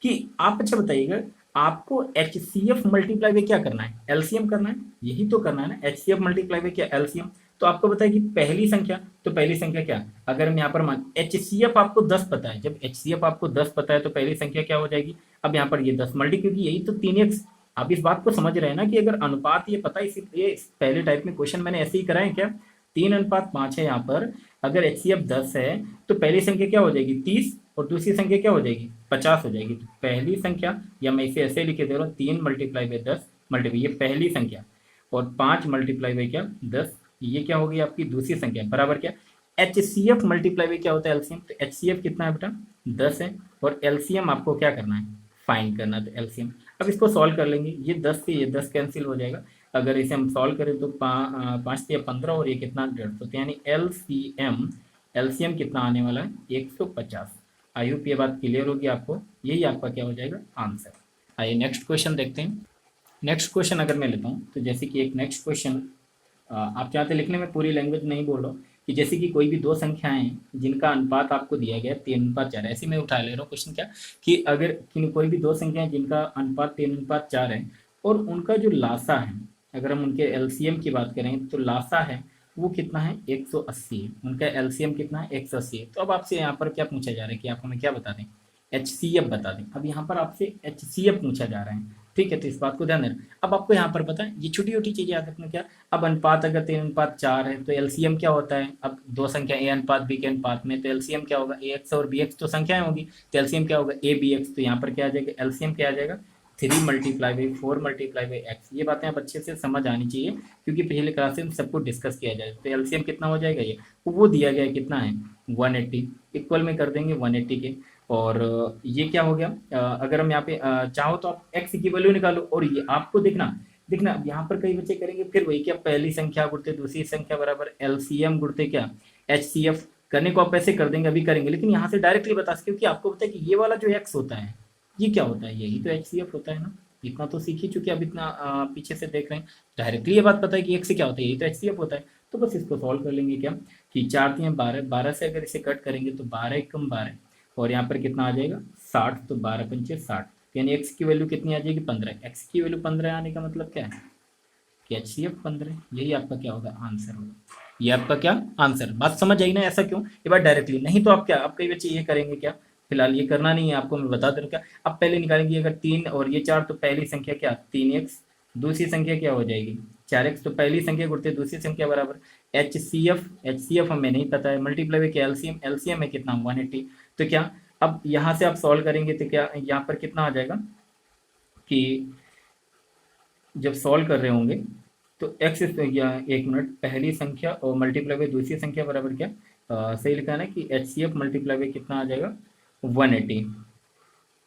A: कि आप अच्छा बताइएगा आपको एच सी एफ मल्टीप्लाई में क्या करना है एलसीएम करना है, यही तो करना है ना, एच सी एफ मल्टीप्लाई में क्या एलसीएम। तो आपको बताया कि पहली संख्या, तो पहली संख्या क्या, अगर हम यहाँ पर मान एच सी एफ आपको 10 पता है, जब एच सी एफ आपको 10 पता है तो पहली संख्या क्या हो जाएगी, अब यहाँ पर ये 10 मल्टी, क्योंकि यही तो 3x। आप इस बात को समझ रहे हैं ना कि अगर अनुपात ये पता है, इसी ये पहले टाइप में क्वेश्चन मैंने ऐसे ही कराए क्या, 3:5 है यहाँ पर। अगर HCF 10 है तो पहली संख्या क्या हो जाएगी 30 और दूसरी संख्या क्या हो जाएगी 50 हो जाएगी। तो पहली संख्या, या मैं इसे ऐसे लिखे दे रहा हूँ, 3 मल्टीप्लाई बाई 10 मल्टीप्लाई, ये पहली संख्या, और 5 मल्टीप्लाई बाई क्या 10, ये क्या होगी आपकी दूसरी संख्या, बराबर क्या HCF मल्टीप्लाई बाई क्या होता है एलसीएम। तो HCF कितना है बेटा 10 है, और एलसीएम आपको क्या करना है फाइंड करना है। तो एलसीएम अब इसको सॉल्व कर लेंगे, ये 10 से ये 10 कैंसिल हो जाएगा। अगर इसे हम सॉल्व करें तो 5 से 15 और ये कितना 150, तो यानी एलसीएम कितना आने वाला है 150। आई होप ये बात क्लियर होगी आपको, यही आपका क्या हो जाएगा आंसर। आइए नेक्स्ट क्वेश्चन देखते हैं। नेक्स्ट क्वेश्चन अगर मैं लेता हूँ तो जैसे कि एक नेक्स्ट क्वेश्चन आप चाहते लिखने में पूरी लैंग्वेज नहीं बोल रहा हूँ, कि जैसे कि कोई भी दो संख्याएं हैं जिनका अनुपात आपको दिया गया है 3:4, ऐसे मैं उठा ले रहा हूँ क्वेश्चन क्या, कि अगर कोई भी दो संख्याएं जिनका अनुपात 3:4 है और उनका जो लासा है, अगर हम उनके एलसीएम की बात करें तो लासा है वो कितना है 180 है, उनका एलसीएम कितना है 180 है। तो अब आपसे यहाँ पर क्या पूछा जा रहा है कि आप हमें क्या बता दें HCF बता दें। अब यहाँ पर आपसे HCF पूछा जा रहा है, ठीक है, तो इस बात को ध्यान देना। अब आपको यहाँ पर पता है ये छोटी छोटी चीजें याद रखना क्या। अब अनुपात अगर 3:4 है तो एलसीएम क्या होता है, अब दो संख्या ए अनुपात बी के अनुपात में, तो एलसीएम क्या होगा AX और BX तो संख्याएं होगी, तो एलसीएम क्या होगा ABX। तो यहाँ पर क्या आ जाएगा एलसीएम क्या आ जाएगा 3 multiply by 4 multiply by X. ये बातें आप अच्छे से समझ आनी चाहिए क्योंकि पिछले क्लास में सब कुछ डिस्कस किया जाए। तो एलसीएम कितना हो जाएगा, ये वो दिया गया है कितना है 180, इक्वल में कर देंगे 180 के। और ये क्या हो गया, अगर हम यहाँ पे चाहो तो आप एक्स की वैल्यू निकालो, और ये आपको देखना देखना अब यहाँ पर कई बच्चे करेंगे फिर वही क्या, पहली संख्या गुणते दूसरी संख्या बराबर एलसीएम गुणते क्या HCF। करने को आप ऐसे कर देंगे, अभी करेंगे, लेकिन यहाँ से डायरेक्टली बता सकते क्योंकि आपको पता है कि ये वाला जो एक्स होता है ये क्या होता है, यही तो HCF होता है ना। इतना तो सीख ही चुके, अब इतना पीछे से देख रहे हैं, डायरेक्टली ये बात पता है कि एक्स क्या होता है, यही तो HCF होता है। तो बस इसको सॉल्व कर लेंगे क्या, कि 4×3 = 12 से अगर इसे कट करेंगे तो 12×1 = 12, और यहाँ पर कितना आ जाएगा 60, तो 12×5 = 60, यानी एक्स की वैल्यू कितनी आ जाएगी 15। एक्स की वैल्यू 15 आने का मतलब क्या है कि HCF 15, यही आपका क्या होगा आंसर होगा। ये आपका क्या आंसर, बात समझ आई ना। ऐसा क्यों, ये बात डायरेक्टली नहीं तो आप क्या, आप कई बच्चे ये करेंगे क्या, फिलहाल ये करना नहीं है आपको, मैं बता दे रहा हूँ क्या। अब पहले निकालेंगे अगर 3 और ये 4, तो पहली संख्या क्या 3x, दूसरी संख्या क्या हो जाएगी 4x, तो पहली संख्या गुणते दूसरी संख्या बराबर HCF हमें नहीं पता है, मल्टीप्लाई बाई क्या एलसीएम है कितना 180। तो क्या अब यहाँ से आप सॉल्व करेंगे तो क्या यहाँ पर कितना आ जाएगा कि जब सॉल्व कर रहे होंगे तो एक्स, या एक मिनट, पहली संख्या और मल्टीप्लाई बाई दूसरी संख्या बराबर क्या, सही लिखा है ना कि HCF मल्टीप्लाई बाई कितना आ जाएगा 180।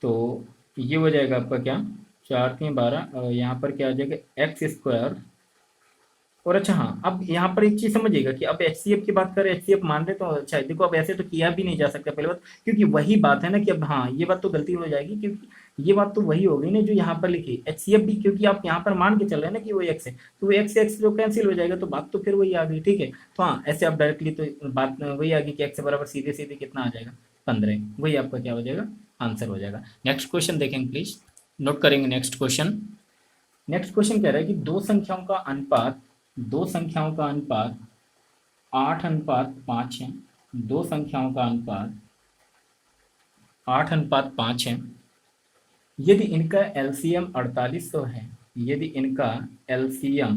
A: तो ये हो जाएगा आपका क्या 4×3 = 12, और यहाँ पर क्या आ जाएगा x²। और अच्छा हाँ, अब यहाँ पर एक चीज समझिएगा कि अब HCF की बात करें, HCF मान रहे तो अच्छा है, देखो अब ऐसे तो किया भी नहीं जा सकता पहले बात, क्योंकि वही बात है ना कि अब हाँ ये बात तो गलती हो जाएगी, क्योंकि ये बात तो वही हो गई ना जो यहाँ पर लिखी HCF भी, क्योंकि आप यहाँ पर मान के चल रहे हैं ना कि वो एक्स है, तो वो एक्स एक्स जो कैंसिल हो जाएगा, तो बात तो फिर वही आ गई, ठीक है। तो हाँ ऐसे आप डायरेक्टली तो बात वही आ गई कि एक्स बराबर सीधे सीधे कितना आ जाएगा 15, वही आपका क्या हो जाएगा आंसर हो जाएगा। नेक्स्ट क्वेश्चन देखेंगे प्लीज, नोट करेंगे नेक्स्ट क्वेश्चन। नेक्स्ट क्वेश्चन कह रहा है कि दो संख्याओं का अनुपात 8:5 है, दो संख्याओं का अनुपात 8:5 है। यदि इनका एलसीएम 4800 है, यदि इनका एलसीएम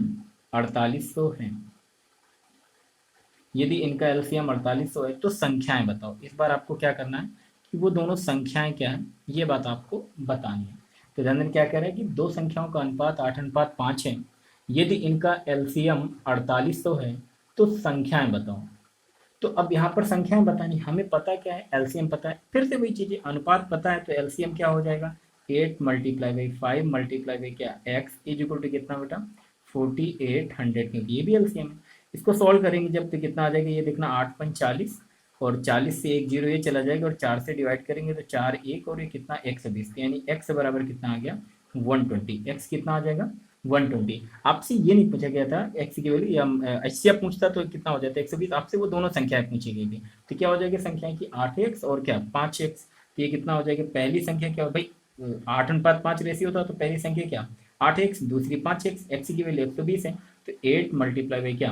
A: 4800 है, यदि इनका एलसीएम 4800 है तो संख्याएं बताओ। इस बार आपको क्या करना है कि वो दोनों संख्याएं क्या है ये बात आपको बतानी है। तो ध्यान दें क्या कह रहा है कि दो संख्याओं का अनुपात 8:5 है, यदि इनका एलसीएम 4800 है तो संख्याएं बताओ। तो अब यहाँ पर संख्याएं बतानी, हमें पता क्या है एलसीएम पता है, फिर से वही चीजें, अनुपात पता है तो एलसीएम क्या हो जाएगा 8 मल्टीप्लाई बाई 5 मल्टीप्लाई बाई क्या x इक्वल टू कितना बेटा 4800, क्योंकि ये भी एलसीएम है। इसको सॉल्व करेंगे जब तो कितना आ जाएगा, ये देखना 8×5 = 40, और 40 से एक जीरो ये चला जाएगा, और 4 से डिवाइड करेंगे तो 4 1, और ये कितना 120, यानी x बराबर कितना आ गया 120। x कितना आ जाएगा 120। आपसे ये नहीं पूछा गया था x की वैल्यू, या HCF पूछता तो कितना हो जाता है 120, आपसे वो दोनों संख्याएं पूछी गई थी। तो क्या हो जाएगी संख्याएं की 8x और क्या 5x, तो ये कितना हो जाएगा, पहली संख्या क्या हो भाई 8:5 रेशियो था, तो पहली संख्या क्या 8x, दूसरी 5x, x की वैल्यू 120 है, तो 8 मल्टीप्लाई बाई क्या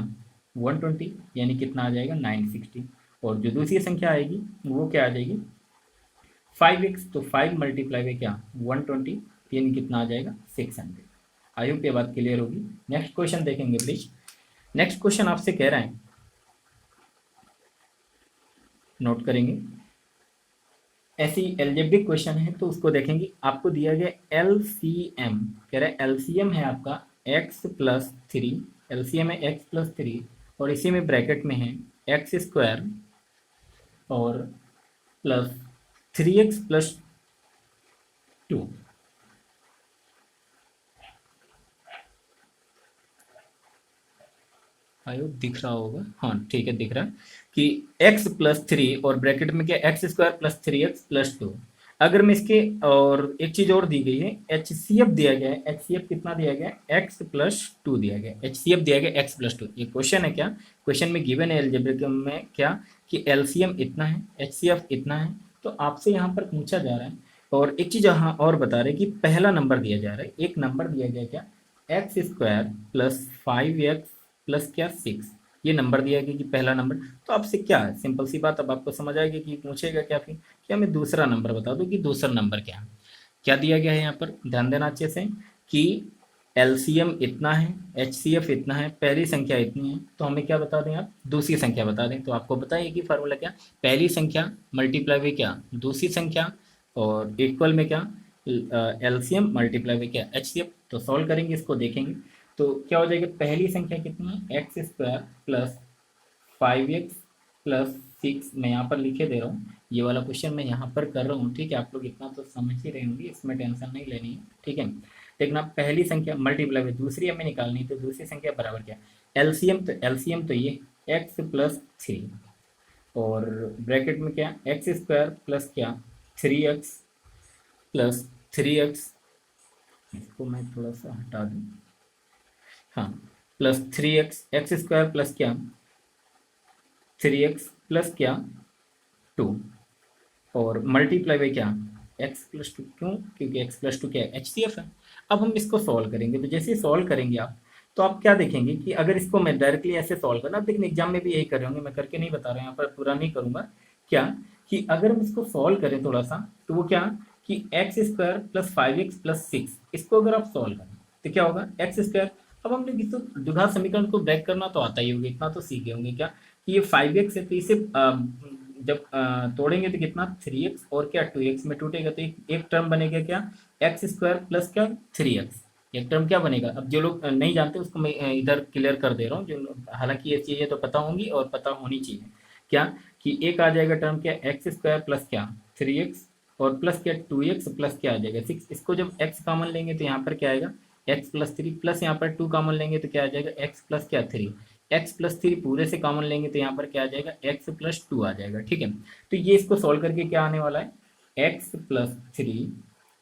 A: 120, यानी कितना आ जाएगा 960। और जो दूसरी संख्या आएगी वो क्या आ जाएगी 5x, तो 5 मल्टीप्लाई बाई क्या 120, यानी कितना आ जाएगा 600। आई होप ये बात क्लियर होगी। नेक्स्ट क्वेश्चन देखेंगे प्लीज। नेक्स्ट क्वेश्चन आपसे कह रहा है नोट करेंगे। ऐसी एल्जेब्रिक क्वेश्चन है तो उसको देखेंगे। आपको दिया गया एलसीएम, कह रहा है एलसीएम है आपका x+3, एलसीएम है x+3 और इसी में ब्रैकेट में है x² और प्लस 3x+2। आयो दिख रहा होगा, हाँ ठीक है दिख रहा है कि x+3 और ब्रैकेट में क्या x² + 3x+2। अगर मैं इसके, और एक चीज और दी गई है, HCF दिया गया है। HCF कितना दिया गया है? x+2 दिया गया है। HCF दिया गया x+2। ये क्वेश्चन है क्या, क्वेश्चन में गिवन है एल्जेब्रिक में क्या कि LCM इतना है, HCF इतना है। तो आपसे यहाँ पर पूछा जा रहा है, और एक चीज यहाँ और बता रहे कि पहला नंबर दिया जा रहा है, एक नंबर दिया गया क्या x² + 5x प्लस क्या 6, ये नंबर दिया गया कि पहला नंबर। तो आपसे क्या है, सिंपल सी बात, अब आपको समझ आएगी कि पूछेगा क्या फिर, क्या मैं दूसरा नंबर बता दूं कि दूसरा नंबर क्या है। क्या दिया गया है यहाँ पर, ध्यान देना अच्छे से कि एलसीएम इतना है, एचसीएफ इतना है, पहली संख्या इतनी है, तो हमें क्या बता दें आप, दूसरी संख्या बता दें। तो आपको बताइए कि फार्मूला क्या, पहली संख्या मल्टीप्लाई में क्या दूसरी संख्या और इक्वल में क्या एलसीएम मल्टीप्लाई में क्या एचसीएफ। तो सॉल्व करेंगे, इसको देखेंगे। तो क्या हो जाएगा, पहली संख्या कितनी है x² + 5x + 6। मैं यहाँ पर लिखे दे रहा हूँ, ये वाला क्वेश्चन मैं यहाँ पर कर रहा हूँ, ठीक है। आप लोग इतना तो समझ ही रहे होंगे, इसमें टेंशन नहीं लेनी है, ठीक है। देखना पहली संख्या मल्टीप्लाई में दूसरी हमें निकालनी, तो दूसरी संख्या बराबर क्या, एलसीएम तो ये x+3 और ब्रैकेट में क्या x² प्लस क्या 3x, इसको मैं थोड़ा सा हटा दूँ, हाँ +3x, x² प्लस क्या 3x प्लस क्या 2 और मल्टीप्लाई बाई क्या x+2। क्यों, क्योंकि x+2 क्या है, HCF है। अब हम इसको सॉल्व करेंगे, तो जैसे ही सॉल्व करेंगे आप, तो आप क्या देखेंगे कि अगर इसको मैं डायरेक्टली ऐसे सॉल्व करना, देखिए एग्जाम में भी यही कर रहे होंगे, मैं करके नहीं बता रहा हूँ यहाँ पर, पूरा नहीं करूँगा। क्या कि अगर हम इसको सॉल्व करें थोड़ा सा, तो वो क्या कि x² + 5x + 6, इसको अगर आप सॉल्व करें तो क्या होगा x²। अब हम लोग इसको द्विघात समीकरण को ब्रेक करना तो आता ही होगा, इतना तो सीखे होंगे क्या कि ये 5x है, तो इसे जब तोड़ेंगे तो कितना 3x और क्या 2x में टूटेगा, तो एक टर्म बनेगा क्या x² प्लस क्या 3x। एक टर्म क्या बनेगा, अब जो लोग नहीं जानते उसको मैं इधर क्लियर कर दे रहा हूँ, जो हालांकि ये चीज़ें तो पता होंगी और पता होनी चाहिए। क्या कि एक आ जाएगा टर्म क्या x² प्लस क्या 3x और प्लस क्या 2x प्लस क्या आ जाएगा 6। इसको जब x कॉमन लेंगे तो यहाँ पर क्या आएगा x+3 प्लस यहाँ पर 2 कॉमन लेंगे तो क्या आ जाएगा x प्लस क्या 3। x+3 पूरे से कॉमन लेंगे तो यहाँ पर क्या आ जाएगा x+2 आ जाएगा, ठीक है। तो ये इसको सॉल्व करके क्या आने वाला है x+3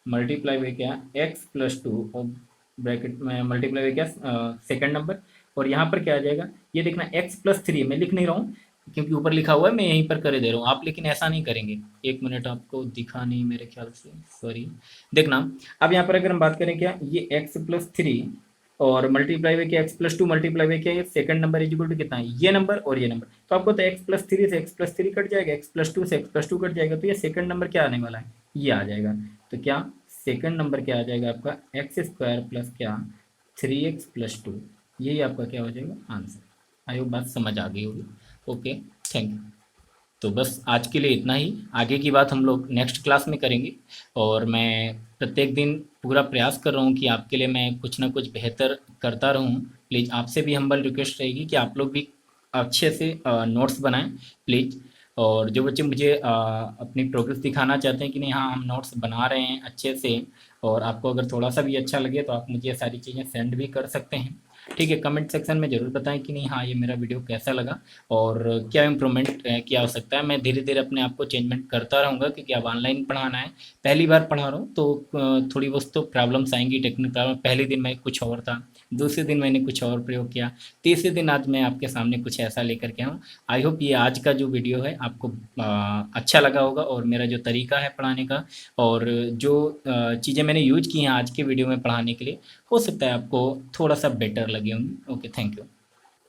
A: मल्टीप्लाई बाई क्या x+2 और ब्रैकेट में मल्टीप्लाई बाई क्या सेकंड नंबर, और यहाँ पर क्या आ जाएगा, ये देखना x+3 मैं लिख नहीं रहा हूँ क्योंकि ऊपर लिखा हुआ है, मैं यहीं पर करे दे रहा हूँ आप, लेकिन ऐसा नहीं करेंगे। एक मिनट, आपको दिखा नहीं मेरे ख्याल से, सॉरी। देखना अब यहाँ पर अगर हम बात करें क्या ये x+3 और मल्टीप्लाई बाई क्या x+2 मल्टीप्लाई बाई क्या ये second number is equal to कितना है ये नंबर और ये नंबर। तो आपको तो x+3 से x+3 कट जाएगा, x+2 से x+2 कट जाएगा, तो ये सेकंड नंबर क्या आने वाला है, ये आ जाएगा। तो क्या सेकंड नंबर क्या आ जाएगा आपका x² प्लस क्या 3x+2, यही आपका क्या हो जाएगा आंसर। आई होप बात समझ आ गई होगी। Okay, thank you. तो बस आज के लिए इतना ही, आगे की बात हम लोग नेक्स्ट क्लास में करेंगे। और मैं प्रत्येक दिन पूरा प्रयास कर रहा हूँ कि आपके लिए मैं कुछ ना कुछ बेहतर करता रहूँ। प्लीज़ आपसे भी हम्बल रिक्वेस्ट रहेगी कि आप लोग भी अच्छे से नोट्स बनाएं प्लीज़। और जो बच्चे मुझे अपनी प्रोग्रेस दिखाना चाहते हैं कि नहीं हाँ हम नोट्स बना रहे हैं अच्छे से, और आपको अगर थोड़ा सा भी अच्छा लगे तो आप मुझे ये सारी चीज़ें सेंड भी कर सकते हैं, ठीक है। कमेंट सेक्शन में ज़रूर बताएं कि नहीं हाँ ये मेरा वीडियो कैसा लगा और क्या इम्प्रूवमेंट किया हो सकता है। मैं धीरे धीरे अपने आप को चेंजमेंट करता रहूँगा, क्योंकि अब ऑनलाइन पढ़ाना है, पहली बार पढ़ा रहा हूँ, तो थोड़ी बहुत तो प्रॉब्लम्स आएंगी, टेक्निकल प्रॉब्लम। पहले दिन मैं कुछ और था, दूसरे दिन मैंने कुछ और प्रयोग किया, तीसरे दिन आज मैं आपके सामने कुछ ऐसा लेकर के आऊँ। आई होप ये आज का जो वीडियो है आपको अच्छा लगा होगा, और मेरा जो तरीका है पढ़ाने का और जो चीज़ें मैंने यूज की हैं आज के वीडियो में पढ़ाने के लिए, हो सकता है आपको थोड़ा सा बेटर लगे होंगे। Okay, thank you.